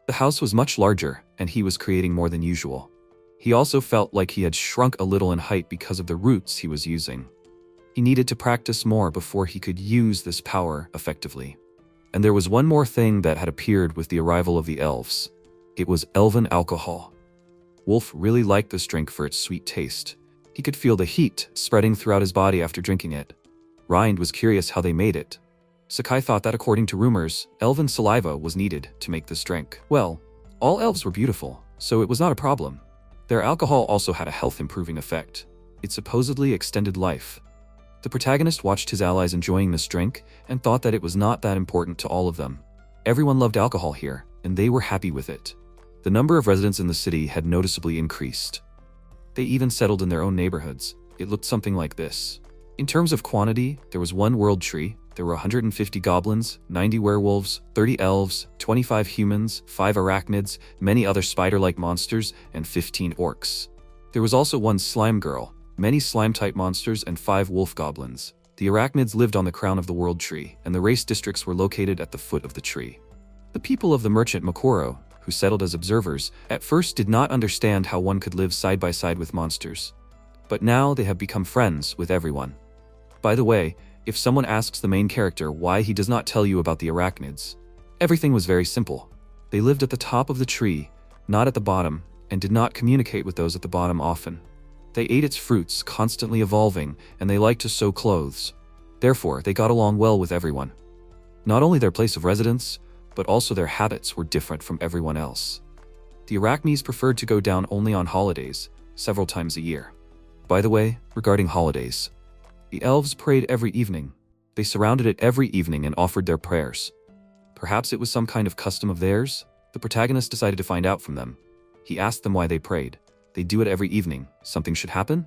The house was much larger, and he was creating more than usual. He also felt like he had shrunk a little in height because of the roots he was using. He needed to practice more before he could use this power effectively. And there was one more thing that had appeared with the arrival of the elves. It was elven alcohol. Wolf really liked this drink for its sweet taste. He could feel the heat spreading throughout his body after drinking it. Rind was curious how they made it. Sakai thought that according to rumors, elven saliva was needed to make this drink. Well, all elves were beautiful, so it was not a problem. Their alcohol also had a health-improving effect. It supposedly extended life. The protagonist watched his allies enjoying this drink and thought that it was not that important to all of them. Everyone loved alcohol here, and they were happy with it. The number of residents in the city had noticeably increased. They even settled in their own neighborhoods. It looked something like this. In terms of quantity, there was one world tree, there were 150 goblins, 90 werewolves, 30 elves, 25 humans, 5 arachnids, many other spider-like monsters, and 15 orcs. There was also one slime girl, many slime-type monsters, and 5 wolf goblins. The arachnids lived on the crown of the world tree, and the race districts were located at the foot of the tree. The people of the merchant Makoro, who settled as observers, at first did not understand how one could live side by side with monsters. But now they have become friends with everyone. By the way, if someone asks the main character why he does not tell you about the arachnids, everything was very simple. They lived at the top of the tree, not at the bottom, and did not communicate with those at the bottom often. They ate its fruits, constantly evolving, and they liked to sew clothes. Therefore, they got along well with everyone. Not only their place of residence, but also their habits were different from everyone else. The arachnids preferred to go down only on holidays, several times a year. By the way, regarding holidays, the elves prayed every evening. They surrounded it every evening and offered their prayers. Perhaps it was some kind of custom of theirs? The protagonist decided to find out from them. He asked them why they prayed. They do it every evening. Something should happen?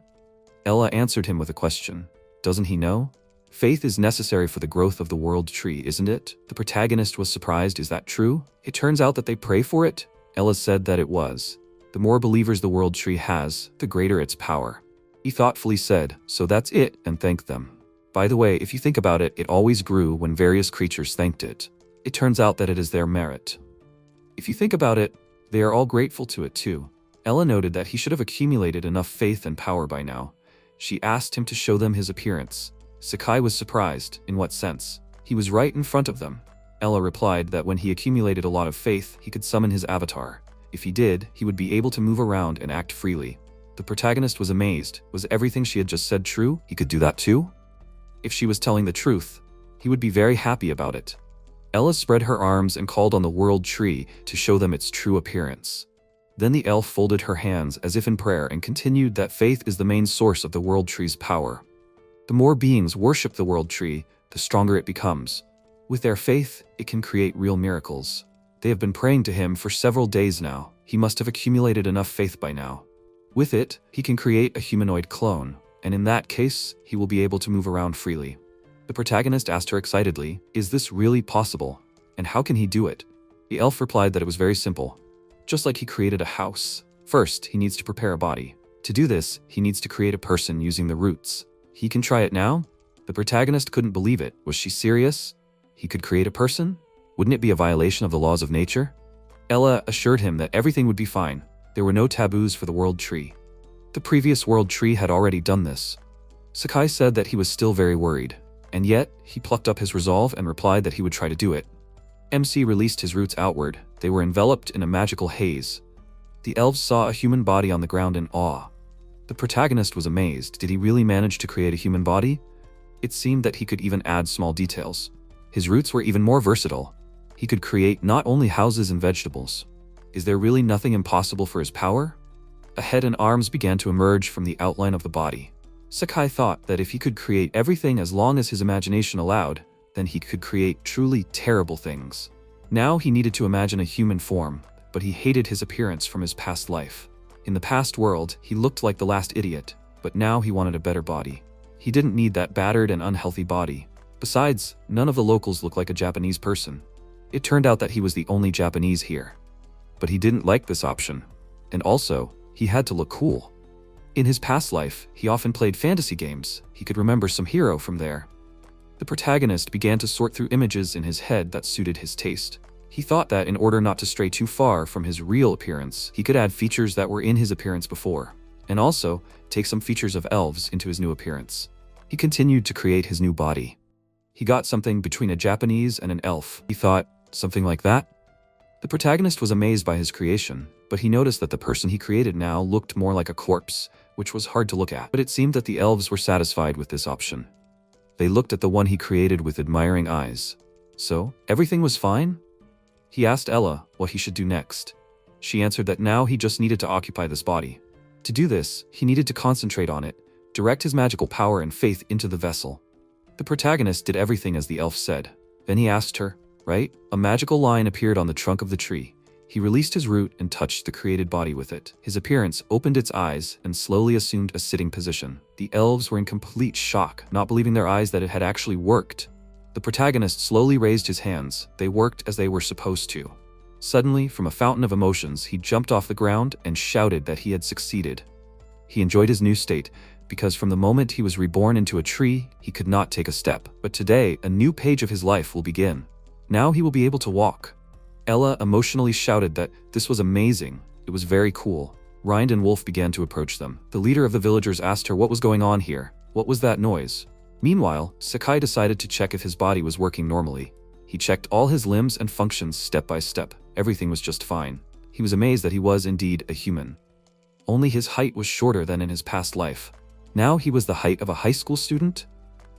Ella answered him with a question. Doesn't he know? Faith is necessary for the growth of the world tree, isn't it? The protagonist was surprised. Is that true? It turns out that they pray for it? Ella said that it was. The more believers the world tree has, the greater its power. He thoughtfully said, so that's it, and thanked them. By the way, if you think about it, it always grew when various creatures thanked it. It turns out that it is their merit. If you think about it, they are all grateful to it too. Ella noted that he should have accumulated enough faith and power by now. She asked him to show them his appearance. Sakai was surprised. In what sense? He was right in front of them. Ella replied that when he accumulated a lot of faith, he could summon his avatar. If he did, he would be able to move around and act freely. The protagonist was amazed. Was everything she had just said true? He could do that too? If she was telling the truth, he would be very happy about it. Ella spread her arms and called on the world tree to show them its true appearance. Then the elf folded her hands as if in prayer and continued that faith is the main source of the world tree's power. The more beings worship the world tree, the stronger it becomes. With their faith, it can create real miracles. They have been praying to him for several days now. He must have accumulated enough faith by now. With it, he can create a humanoid clone, and in that case, he will be able to move around freely. The protagonist asked her excitedly, "Is this really possible? And how can he do it?" The elf replied that it was very simple. Just like he created a house. First, he needs to prepare a body. To do this, he needs to create a person using the roots. He can try it now? The protagonist couldn't believe it. Was she serious? He could create a person? Wouldn't it be a violation of the laws of nature? Ella assured him that everything would be fine. There were no taboos for the world tree. The previous world tree had already done this. Sakai said that he was still very worried, and yet he plucked up his resolve and replied that he would try to do it. MC released his roots outward. They were enveloped in a magical haze. The elves saw a human body on the ground in awe. The protagonist was amazed. Did he really manage to create a human body? It seemed that he could even add small details. His roots were even more versatile. He could create not only houses and vegetables. Is there really nothing impossible for his power? A head and arms began to emerge from the outline of the body. Sakai thought that if he could create everything as long as his imagination allowed, then he could create truly terrible things. Now he needed to imagine a human form, but he hated his appearance from his past life. In the past world, he looked like the last idiot, but now he wanted a better body. He didn't need that battered and unhealthy body. Besides, none of the locals looked like a Japanese person. It turned out that he was the only Japanese here. But he didn't like this option. And also, he had to look cool. In his past life, he often played fantasy games. He could remember some hero from there. The protagonist began to sort through images in his head that suited his taste. He thought that in order not to stray too far from his real appearance, he could add features that were in his appearance before, and also take some features of elves into his new appearance. He continued to create his new body. He got something between a Japanese and an elf. He thought, something like that? The protagonist was amazed by his creation, but he noticed that the person he created now looked more like a corpse, which was hard to look at. But it seemed that the elves were satisfied with this option. They looked at the one he created with admiring eyes. So, everything was fine? He asked Ella what he should do next. She answered that now he just needed to occupy this body. To do this, he needed to concentrate on it, direct his magical power and faith into the vessel. The protagonist did everything as the elf said. Then he asked her, right? A magical line appeared on the trunk of the tree. He released his root and touched the created body with it. His appearance opened its eyes and slowly assumed a sitting position. The elves were in complete shock, not believing their eyes that it had actually worked. The protagonist slowly raised his hands. They worked as they were supposed to. Suddenly, from a fountain of emotions, he jumped off the ground and shouted that he had succeeded. He enjoyed his new state, because from the moment he was reborn into a tree, he could not take a step. But today, a new page of his life will begin. Now he will be able to walk. Ella emotionally shouted that this was amazing. It was very cool. Rind and Wolf began to approach them. The leader of the villagers asked her what was going on here. What was that noise? Meanwhile, Sakai decided to check if his body was working normally. He checked all his limbs and functions step by step. Everything was just fine. He was amazed that he was indeed a human. Only his height was shorter than in his past life. Now he was the height of a high school student?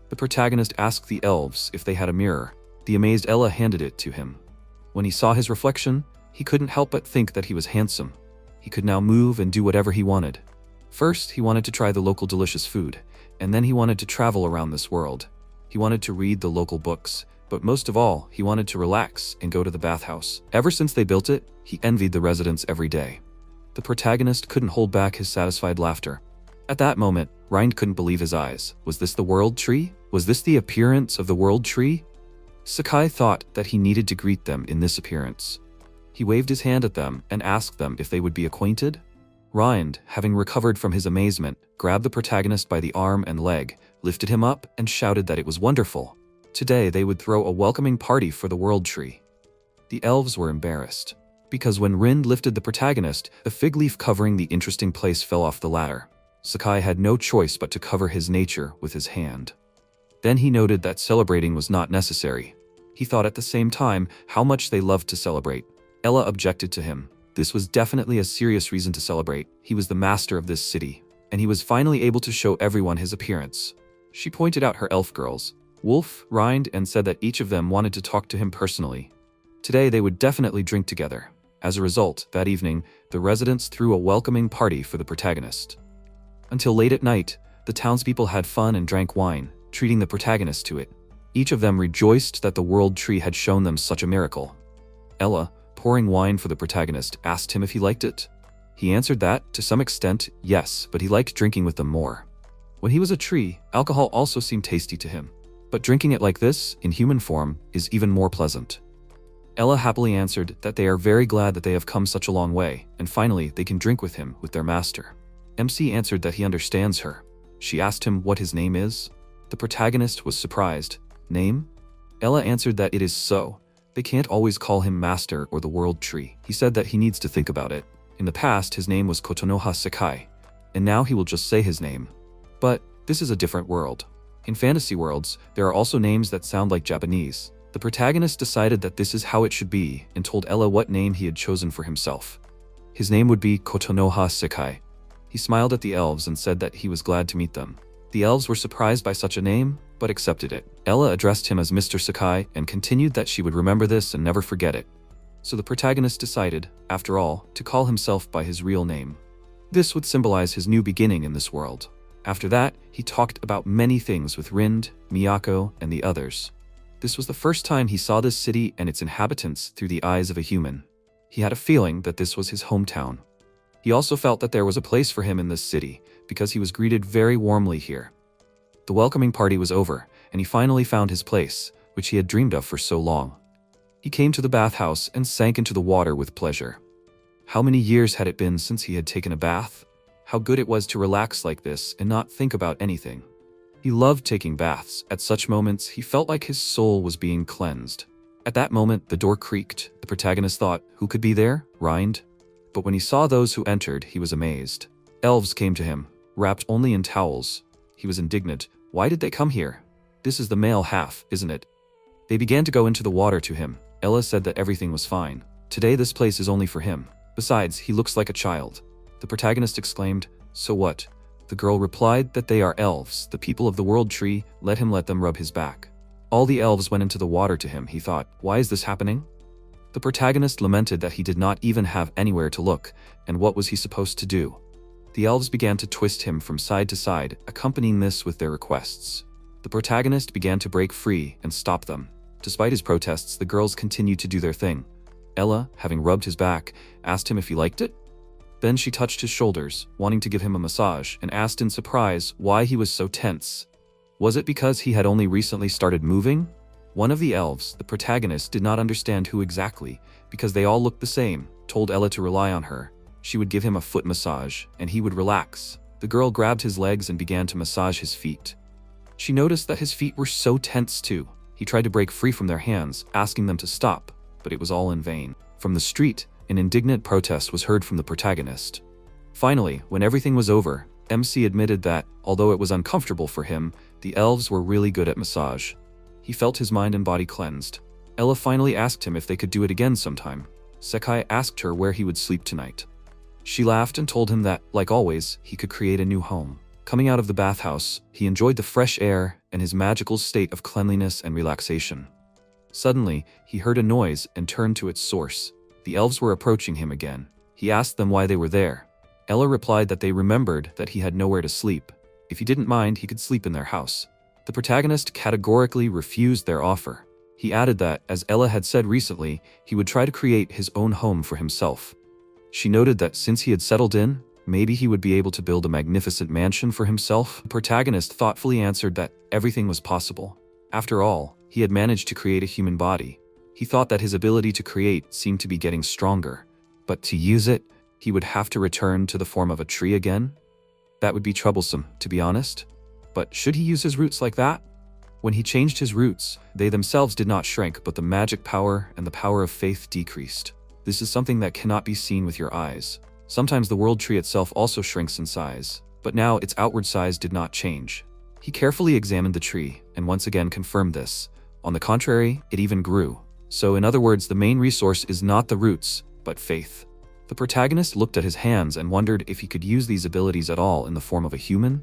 The protagonist asked the elves if they had a mirror. The amazed Ella handed it to him. When he saw his reflection, he couldn't help but think that he was handsome. He could now move and do whatever he wanted. First, he wanted to try the local delicious food, and then he wanted to travel around this world. He wanted to read the local books, but most of all, he wanted to relax and go to the bathhouse. Ever since they built it, he envied the residents every day. The protagonist couldn't hold back his satisfied laughter. At that moment, Rind couldn't believe his eyes. Was this the world tree? Was this the appearance of the world tree? Sakai thought that he needed to greet them in this appearance. He waved his hand at them and asked them if they would be acquainted. Rind, having recovered from his amazement, grabbed the protagonist by the arm and leg, lifted him up, and shouted that it was wonderful. Today they would throw a welcoming party for the world tree. The elves were embarrassed, because when Rind lifted the protagonist, the fig leaf covering the interesting place fell off the ladder. Sakai had no choice but to cover his nature with his hand. Then he noted that celebrating was not necessary. He thought at the same time how much they loved to celebrate. Ella objected to him. This was definitely a serious reason to celebrate. He was the master of this city, and he was finally able to show everyone his appearance. She pointed out her elf girls, Wolf, Rind, and said that each of them wanted to talk to him personally. Today they would definitely drink together. As a result, that evening, the residents threw a welcoming party for the protagonist. Until late at night, the townspeople had fun and drank wine, treating the protagonist to it. Each of them rejoiced that the world tree had shown them such a miracle. Ella, pouring wine for the protagonist, asked him if he liked it. He answered that, to some extent, yes, but he liked drinking with them more. When he was a tree, alcohol also seemed tasty to him. But drinking it like this, in human form, is even more pleasant. Ella happily answered that they are very glad that they have come such a long way, and finally they can drink with him, with their master. MC answered that he understands her. She asked him what his name is. The protagonist was surprised. Name? Ella answered that it is so. They can't always call him master or the world tree. He said that he needs to think about it. In the past, his name was Kotonoha Sekai, and now he will just say his name. But this is a different world. In fantasy worlds, there are also names that sound like Japanese. The protagonist decided that this is how it should be and told Ella what name he had chosen for himself. His name would be Kotonoha Sekai. He smiled at the elves and said that he was glad to meet them. The elves were surprised by such a name, but accepted it. Ella addressed him as Mr. Sekai and continued that she would remember this and never forget it. So the protagonist decided, after all, to call himself by his real name. This would symbolize his new beginning in this world. After that, he talked about many things with Rind, Miyako, and the others. This was the first time he saw this city and its inhabitants through the eyes of a human. He had a feeling that this was his hometown. He also felt that there was a place for him in this city, because he was greeted very warmly here. The welcoming party was over, and he finally found his place, which he had dreamed of for so long. He came to the bathhouse and sank into the water with pleasure. How many years had it been since he had taken a bath? How good it was to relax like this and not think about anything. He loved taking baths. At such moments, he felt like his soul was being cleansed. At that moment, the door creaked. The protagonist thought, who could be there? Rind? But when he saw those who entered, he was amazed. Elves came to him, wrapped only in towels. He was indignant. Why did they come here? This is the male half, isn't it? They began to go into the water to him. Ella said that everything was fine. Today this place is only for him. Besides, he looks like a child. The protagonist exclaimed, so what? The girl replied that they are elves, the people of the world tree, let them rub his back. All the elves went into the water to him. He thought, why is this happening? The protagonist lamented that he did not even have anywhere to look, and what was he supposed to do? The elves began to twist him from side to side, accompanying this with their requests. The protagonist began to break free and stop them. Despite his protests, the girls continued to do their thing. Ella, having rubbed his back, asked him if he liked it. Then she touched his shoulders, wanting to give him a massage, and asked in surprise why he was so tense. Was it because he had only recently started moving? One of the elves, the protagonist, did not understand who exactly, because they all looked the same, told Ella to rely on her. She would give him a foot massage, and he would relax. The girl grabbed his legs and began to massage his feet. She noticed that his feet were so tense too. He tried to break free from their hands, asking them to stop, but it was all in vain. From the street, an indignant protest was heard from the protagonist. Finally, when everything was over, MC admitted that, although it was uncomfortable for him, the elves were really good at massage. He felt his mind and body cleansed. Ella finally asked him if they could do it again sometime. Sekai asked her where he would sleep tonight. She laughed and told him that, like always, he could create a new home. Coming out of the bathhouse, he enjoyed the fresh air and his magical state of cleanliness and relaxation. Suddenly, he heard a noise and turned to its source. The elves were approaching him again. He asked them why they were there. Ella replied that they remembered that he had nowhere to sleep. If he didn't mind, he could sleep in their house. The protagonist categorically refused their offer. He added that, as Ella had said recently, he would try to create his own home for himself. She noted that since he had settled in, maybe he would be able to build a magnificent mansion for himself. The protagonist thoughtfully answered that everything was possible. After all, he had managed to create a human body. He thought that his ability to create seemed to be getting stronger, but to use it, he would have to return to the form of a tree again? That would be troublesome, to be honest. But should he use his roots like that? When he changed his roots, they themselves did not shrink, but the magic power and the power of faith decreased. This is something that cannot be seen with your eyes. Sometimes the world tree itself also shrinks in size, but now its outward size did not change. He carefully examined the tree and once again confirmed this. On the contrary, it even grew. So in other words, the main resource is not the roots, but faith. The protagonist looked at his hands and wondered if he could use these abilities at all in the form of a human.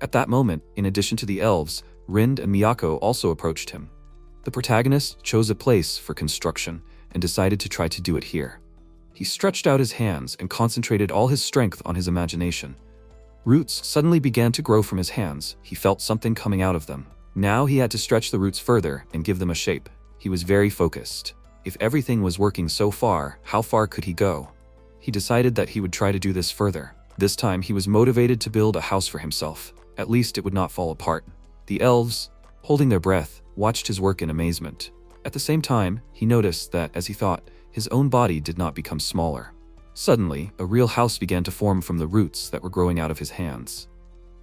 At that moment, in addition to the elves, Rind and Miyako also approached him. The protagonist chose a place for construction and decided to try to do it here. He stretched out his hands and concentrated all his strength on his imagination. Roots suddenly began to grow from his hands. He felt something coming out of them. Now he had to stretch the roots further and give them a shape. He was very focused. If everything was working so far, how far could he go? He decided that he would try to do this further. This time he was motivated to build a house for himself. At least it would not fall apart. The elves, holding their breath, watched his work in amazement. At the same time, he noticed that, as he thought, his own body did not become smaller. Suddenly, a real house began to form from the roots that were growing out of his hands.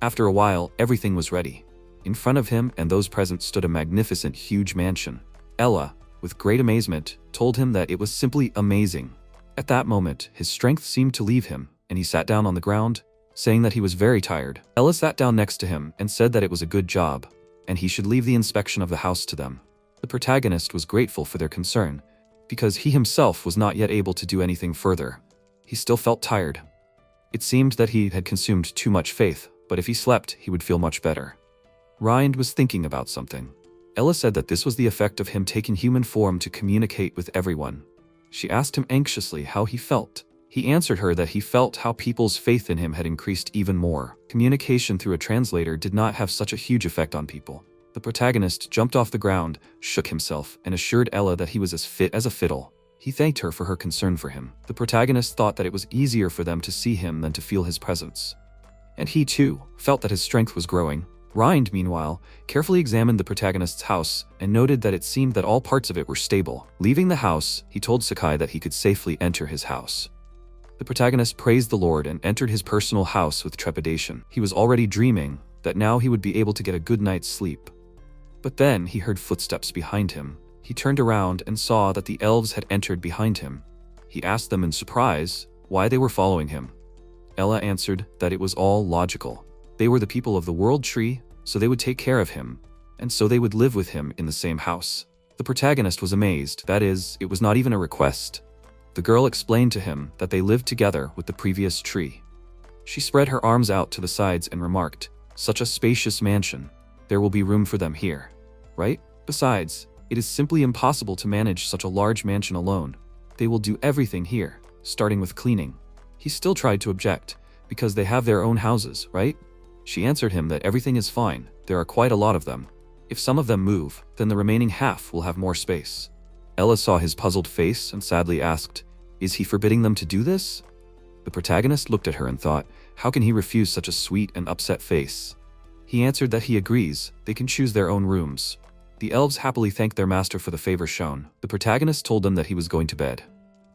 After a while, everything was ready. In front of him and those present stood a magnificent, huge mansion. Ella, with great amazement, told him that it was simply amazing. At that moment, his strength seemed to leave him, and he sat down on the ground, saying that he was very tired. Ella sat down next to him and said that it was a good job, and he should leave the inspection of the house to them. The protagonist was grateful for their concern, because he himself was not yet able to do anything further. He still felt tired. It seemed that he had consumed too much faith, but if he slept, he would feel much better. Rind was thinking about something. Ella said that this was the effect of him taking human form to communicate with everyone. She asked him anxiously how he felt. He answered her that he felt how people's faith in him had increased even more. Communication through a translator did not have such a huge effect on people. The protagonist jumped off the ground, shook himself, and assured Ella that he was as fit as a fiddle. He thanked her for her concern for him. The protagonist thought that it was easier for them to see him than to feel his presence. And he, too, felt that his strength was growing. Rind, meanwhile, carefully examined the protagonist's house and noted that it seemed that all parts of it were stable. Leaving the house, he told Sakai that he could safely enter his house. The protagonist praised the Lord and entered his personal house with trepidation. He was already dreaming that now he would be able to get a good night's sleep. But then he heard footsteps behind him. He turned around and saw that the elves had entered behind him. He asked them in surprise why they were following him. Ella answered that it was all logical. They were the people of the World Tree, so they would take care of him, and so they would live with him in the same house. The protagonist was amazed. That is, it was not even a request. The girl explained to him that they lived together with the previous tree. She spread her arms out to the sides and remarked, "Such a spacious mansion. There will be room for them here, right? Besides, it is simply impossible to manage such a large mansion alone. They will do everything here, starting with cleaning." He still tried to object, because they have their own houses, right? She answered him that everything is fine. There are quite a lot of them. If some of them move, then the remaining half will have more space. Ella saw his puzzled face and sadly asked, "Is he forbidding them to do this?" The protagonist looked at her and thought, how can he refuse such a sweet and upset face? He answered that he agrees, they can choose their own rooms. The elves happily thanked their master for the favor shown. The protagonist told them that he was going to bed.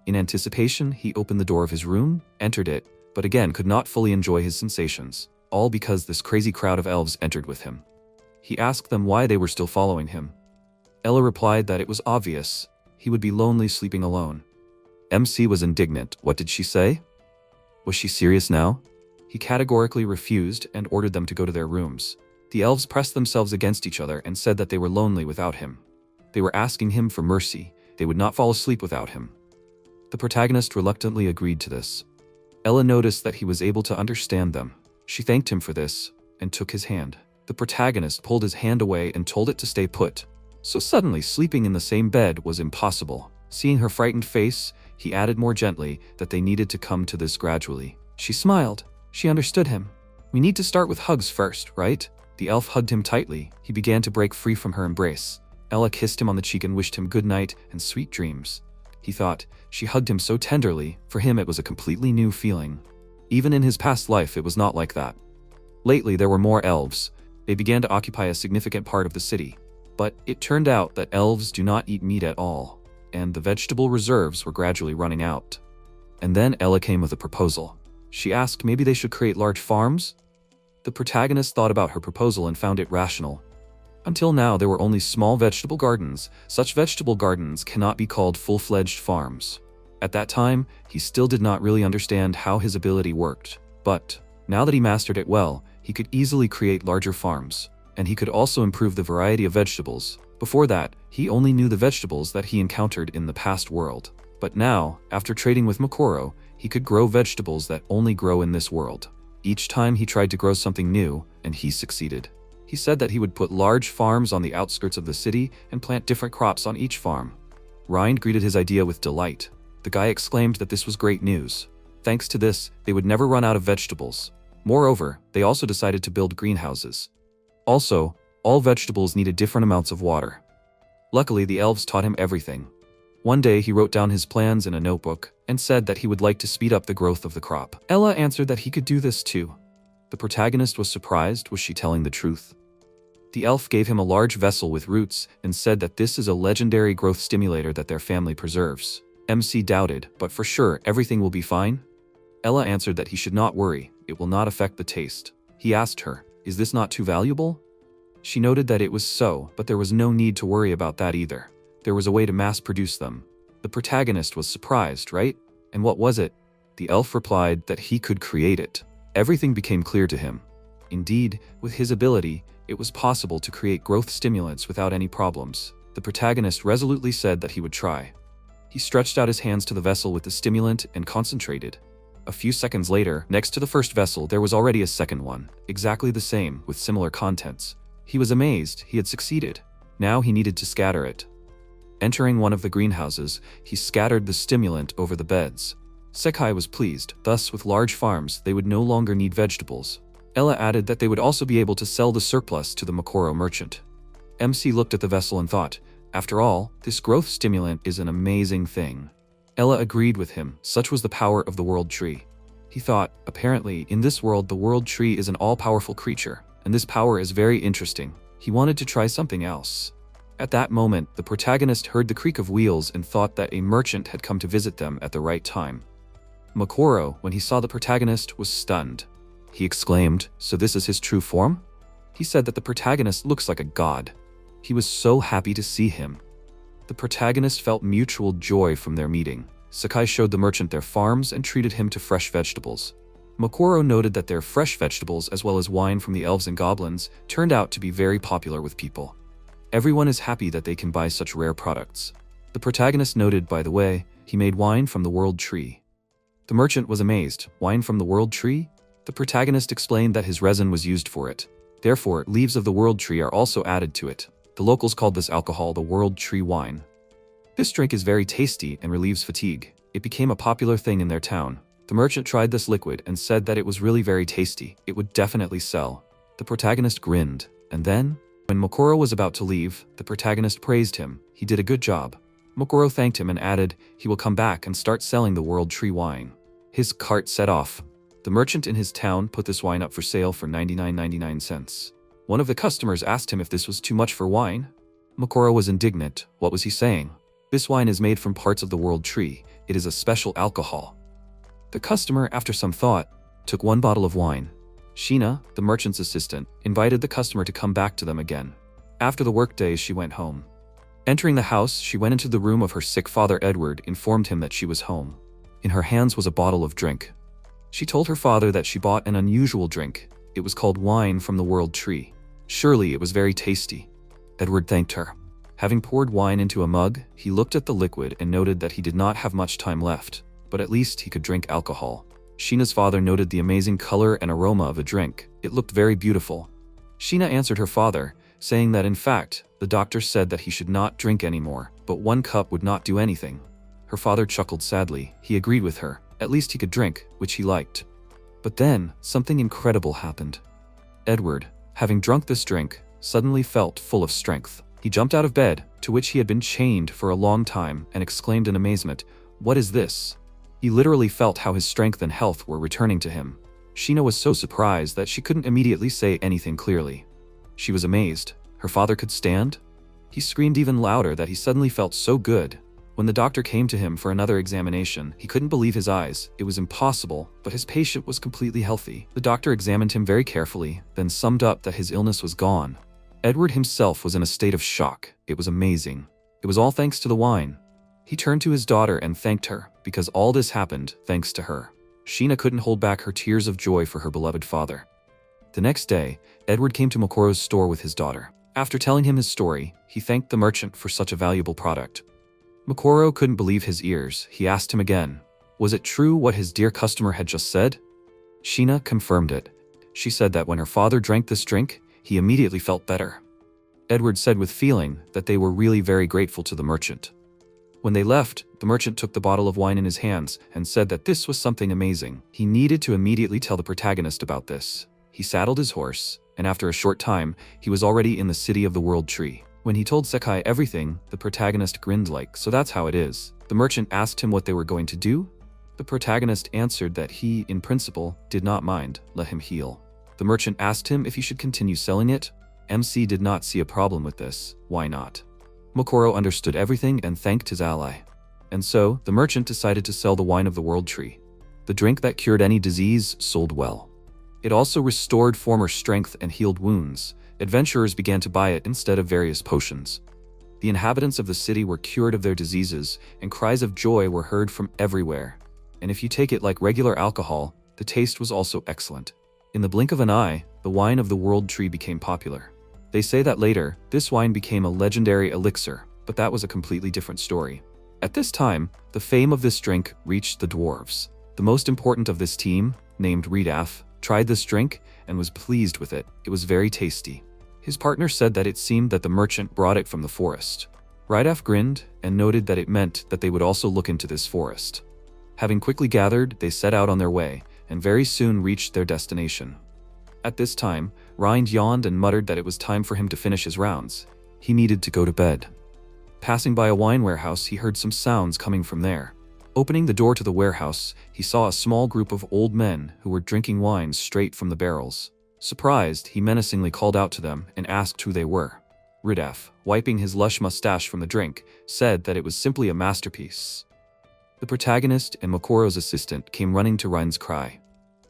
In anticipation, he opened the door of his room, entered it, but again could not fully enjoy his sensations, all because this crazy crowd of elves entered with him. He asked them why they were still following him. Ella replied that it was obvious. He would be lonely sleeping alone. MC was indignant. What did she say? Was she serious now? He categorically refused and ordered them to go to their rooms. The elves pressed themselves against each other and said that they were lonely without him. They were asking him for mercy. They would not fall asleep without him. The protagonist reluctantly agreed to this. Ella noticed that he was able to understand them. She thanked him for this and took his hand. The protagonist pulled his hand away and told it to stay put. So suddenly, sleeping in the same bed was impossible. Seeing her frightened face, he added more gently that they needed to come to this gradually. She smiled. She understood him. "We need to start with hugs first, right?" The elf hugged him tightly. He began to break free from her embrace. Ella kissed him on the cheek and wished him good night and sweet dreams. He thought, she hugged him so tenderly. For him it was a completely new feeling. Even in his past life it was not like that. Lately there were more elves. They began to occupy a significant part of the city. But it turned out that elves do not eat meat at all, and the vegetable reserves were gradually running out. And then Ella came with a proposal. She asked maybe they should create large farms? The protagonist thought about her proposal and found it rational. Until now there were only small vegetable gardens. Such vegetable gardens cannot be called full-fledged farms. At that time, he still did not really understand how his ability worked. But now that he mastered it well, he could easily create larger farms, and he could also improve the variety of vegetables. Before that, he only knew the vegetables that he encountered in the past world. But now, after trading with Mokoro, he could grow vegetables that only grow in this world. Each time he tried to grow something new, and he succeeded. He said that he would put large farms on the outskirts of the city and plant different crops on each farm. Rind greeted his idea with delight. The guy exclaimed that this was great news. Thanks to this, they would never run out of vegetables. Moreover, they also decided to build greenhouses. Also, all vegetables needed different amounts of water. Luckily, the elves taught him everything. One day, he wrote down his plans in a notebook and said that he would like to speed up the growth of the crop. Ella answered that he could do this too. The protagonist was surprised. Was she telling the truth? The elf gave him a large vessel with roots and said that this is a legendary growth stimulator that their family preserves. MC doubted, but for sure, everything will be fine? Ella answered that he should not worry, it will not affect the taste. He asked her, is this not too valuable? She noted that it was so, but there was no need to worry about that either. There was a way to mass produce them. The protagonist was surprised, right? And what was it? The elf replied that he could create it. Everything became clear to him. Indeed, with his ability, it was possible to create growth stimulants without any problems. The protagonist resolutely said that he would try. He stretched out his hands to the vessel with the stimulant and concentrated. A few seconds later, next to the first vessel, there was already a second one, exactly the same, with similar contents. He was amazed, he had succeeded. Now he needed to scatter it. Entering one of the greenhouses, he scattered the stimulant over the beds. Isekai was pleased, thus with large farms, they would no longer need vegetables. Ella added that they would also be able to sell the surplus to the Mokoro merchant. MC looked at the vessel and thought, after all, this growth stimulant is an amazing thing. Ella agreed with him, such was the power of the world tree. He thought, apparently, in this world the world tree is an all-powerful creature, and this power is very interesting. He wanted to try something else. At that moment, the protagonist heard the creak of wheels and thought that a merchant had come to visit them at the right time. Mokoro, when he saw the protagonist, was stunned. He exclaimed, so this is his true form? He said that the protagonist looks like a god. He was so happy to see him. The protagonist felt mutual joy from their meeting. Sakai showed the merchant their farms and treated him to fresh vegetables. Mokoro noted that their fresh vegetables as well as wine from the elves and goblins turned out to be very popular with people. Everyone is happy that they can buy such rare products. The protagonist noted, by the way, he made wine from the world tree. The merchant was amazed. Wine from the world tree? The protagonist explained that his resin was used for it. Therefore, leaves of the world tree are also added to it. The locals called this alcohol the world tree wine. This drink is very tasty and relieves fatigue. It became a popular thing in their town. The merchant tried this liquid and said that it was really very tasty. It would definitely sell. The protagonist grinned. And then, when Mokoro was about to leave, the protagonist praised him. He did a good job. Mokoro thanked him and added, he will come back and start selling the world tree wine. His cart set off. The merchant in his town put this wine up for sale for 99.99 cents. One of the customers asked him if this was too much for wine. Mokoro was indignant. What was he saying? This wine is made from parts of the world tree. It is a special alcohol. The customer, after some thought, took one bottle of wine. Sheena, the merchant's assistant, invited the customer to come back to them again. After the workday, she went home. Entering the house, she went into the room of her sick father. Edward informed him that she was home. In her hands was a bottle of drink. She told her father that she bought an unusual drink. It was called wine from the world tree. Surely it was very tasty. Edward thanked her. Having poured wine into a mug, he looked at the liquid and noted that he did not have much time left, but at least he could drink alcohol. Sheena's father noted the amazing color and aroma of the drink. It looked very beautiful. Sheena answered her father, saying that in fact, the doctor said that he should not drink anymore, but one cup would not do anything. Her father chuckled sadly. He agreed with her. At least he could drink, which he liked. But then, something incredible happened. Edward, having drunk this drink, suddenly felt full of strength. He jumped out of bed, to which he had been chained for a long time, and exclaimed in amazement, "What is this?" He literally felt how his strength and health were returning to him. Sheena was so surprised that she couldn't immediately say anything clearly. She was amazed. Her father could stand? He screamed even louder that he suddenly felt so good. When the doctor came to him for another examination, he couldn't believe his eyes. It was impossible, but his patient was completely healthy. The doctor examined him very carefully, then summed up that his illness was gone. Edward himself was in a state of shock. It was amazing. It was all thanks to the wine. He turned to his daughter and thanked her, because all this happened thanks to her. Sheena couldn't hold back her tears of joy for her beloved father. The next day, Edward came to Mokoro's store with his daughter. After telling him his story, he thanked the merchant for such a valuable product. Mokoro couldn't believe his ears. He asked him again, was it true what his dear customer had just said? Sheena confirmed it. She said that when her father drank this drink, he immediately felt better. Edward said with feeling that they were really very grateful to the merchant. When they left, the merchant took the bottle of wine in his hands and said that this was something amazing. He needed to immediately tell the protagonist about this. He saddled his horse, and after a short time, he was already in the city of the World Tree. When he told Sekai everything, the protagonist grinned like, so that's how it is. The merchant asked him what they were going to do. The protagonist answered that he, in principle, did not mind, let him heal. The merchant asked him if he should continue selling it. MC did not see a problem with this. Why not? Mokoro understood everything and thanked his ally. And so, the merchant decided to sell the wine of the World Tree. The drink that cured any disease sold well. It also restored former strength and healed wounds. Adventurers began to buy it instead of various potions. The inhabitants of the city were cured of their diseases, and cries of joy were heard from everywhere. And if you take it like regular alcohol, the taste was also excellent. In the blink of an eye, the wine of the World Tree became popular. They say that later, this wine became a legendary elixir, but that was a completely different story. At this time, the fame of this drink reached the dwarves. The most important of this team, named Redaf, tried this drink and was pleased with it. It was very tasty. His partner said that it seemed that the merchant brought it from the forest. Redaf grinned and noted that it meant that they would also look into this forest. Having quickly gathered, they set out on their way, and very soon reached their destination. At this time, Rind yawned and muttered that it was time for him to finish his rounds. He needed to go to bed. Passing by a wine warehouse, he heard some sounds coming from there. Opening the door to the warehouse, he saw a small group of old men who were drinking wine straight from the barrels. Surprised, he menacingly called out to them and asked who they were. Ridaf, wiping his lush mustache from the drink, said that it was simply a masterpiece. The protagonist and Mokoro's assistant came running to Rein's cry.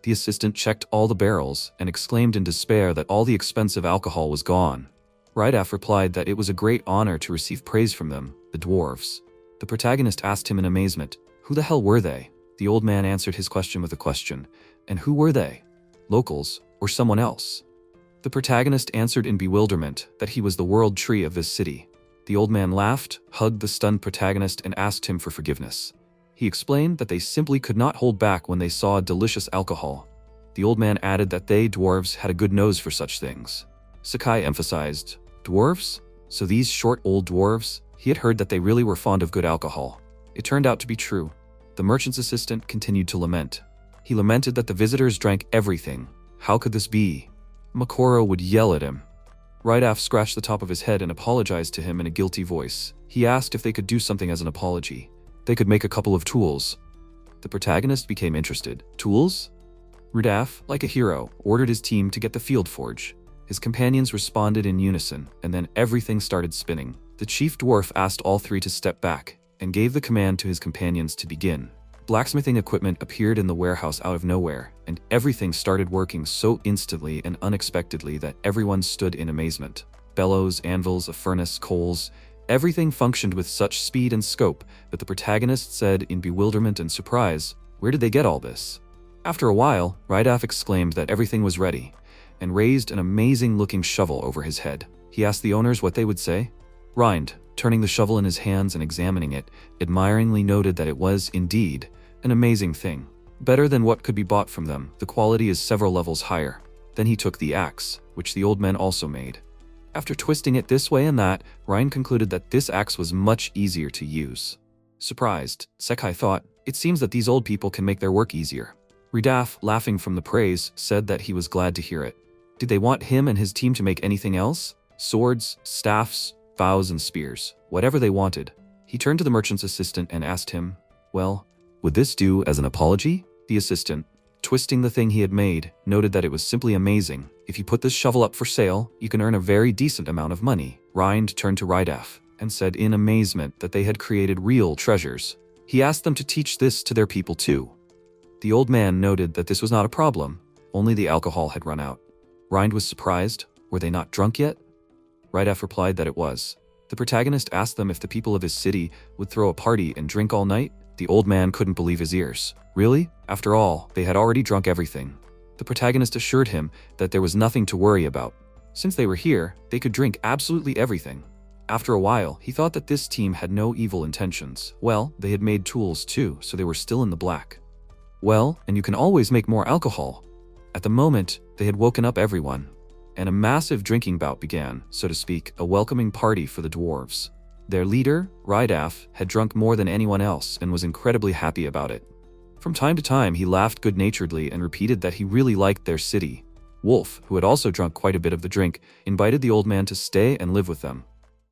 The assistant checked all the barrels and exclaimed in despair that all the expensive alcohol was gone. Ridaf replied that it was a great honor to receive praise from them, the dwarves. The protagonist asked him in amazement, who the hell were they? The old man answered his question with a question, and who were they? Locals, or someone else? The protagonist answered in bewilderment that he was the World Tree of this city. The old man laughed, hugged the stunned protagonist and asked him for forgiveness. He explained that they simply could not hold back when they saw delicious alcohol. The old man added that they, dwarves, had a good nose for such things. Sakai emphasized, dwarves? So these short old dwarves? He had heard that they really were fond of good alcohol. It turned out to be true. The merchant's assistant continued to lament. He lamented that the visitors drank everything. How could this be? Mokoro would yell at him. Ridaf scratched the top of his head and apologized to him in a guilty voice. He asked if they could do something as an apology. They could make a couple of tools. The protagonist became interested. Tools? Ridaf, like a hero, ordered his team to get the field forge. His companions responded in unison, and then everything started spinning. The chief dwarf asked all three to step back, and gave the command to his companions to begin. Blacksmithing equipment appeared in the warehouse out of nowhere, and everything started working so instantly and unexpectedly that everyone stood in amazement. Bellows, anvils, a furnace, coals, everything functioned with such speed and scope that the protagonist said in bewilderment and surprise, where did they get all this? After a while, Ridaf exclaimed that everything was ready, and raised an amazing-looking shovel over his head. He asked the owners what they would say. Rind, turning the shovel in his hands and examining it, admiringly noted that it was, indeed, an amazing thing. Better than what could be bought from them, the quality is several levels higher. Then he took the axe, which the old men also made. After twisting it this way and that, Ryan concluded that this axe was much easier to use. Surprised, Sekai thought, it seems that these old people can make their work easier. Ridaf, laughing from the praise, said that he was glad to hear it. Did they want him and his team to make anything else? Swords, staffs, bows and spears, whatever they wanted. He turned to the merchant's assistant and asked him, well, would this do as an apology? The assistant, twisting the thing he had made, noted that it was simply amazing. If you put this shovel up for sale, you can earn a very decent amount of money. Rind turned to Ridaf and said in amazement that they had created real treasures. He asked them to teach this to their people too. The old man noted that this was not a problem, only the alcohol had run out. Rind was surprised. Were they not drunk yet? Ridaf replied that it was. The protagonist asked them if the people of his city would throw a party and drink all night. The old man couldn't believe his ears. Really? After all, they had already drunk everything. The protagonist assured him that there was nothing to worry about. Since they were here, they could drink absolutely everything. After a while, he thought that this team had no evil intentions. Well, they had made tools too, so they were still in the black. Well, and you can always make more alcohol. At the moment, they had woken up everyone, and a massive drinking bout began, so to speak, a welcoming party for the dwarves. Their leader, Reincarnate, had drunk more than anyone else and was incredibly happy about it. From time to time, he laughed good-naturedly and repeated that he really liked their city. Wolf, who had also drunk quite a bit of the drink, invited the old man to stay and live with them.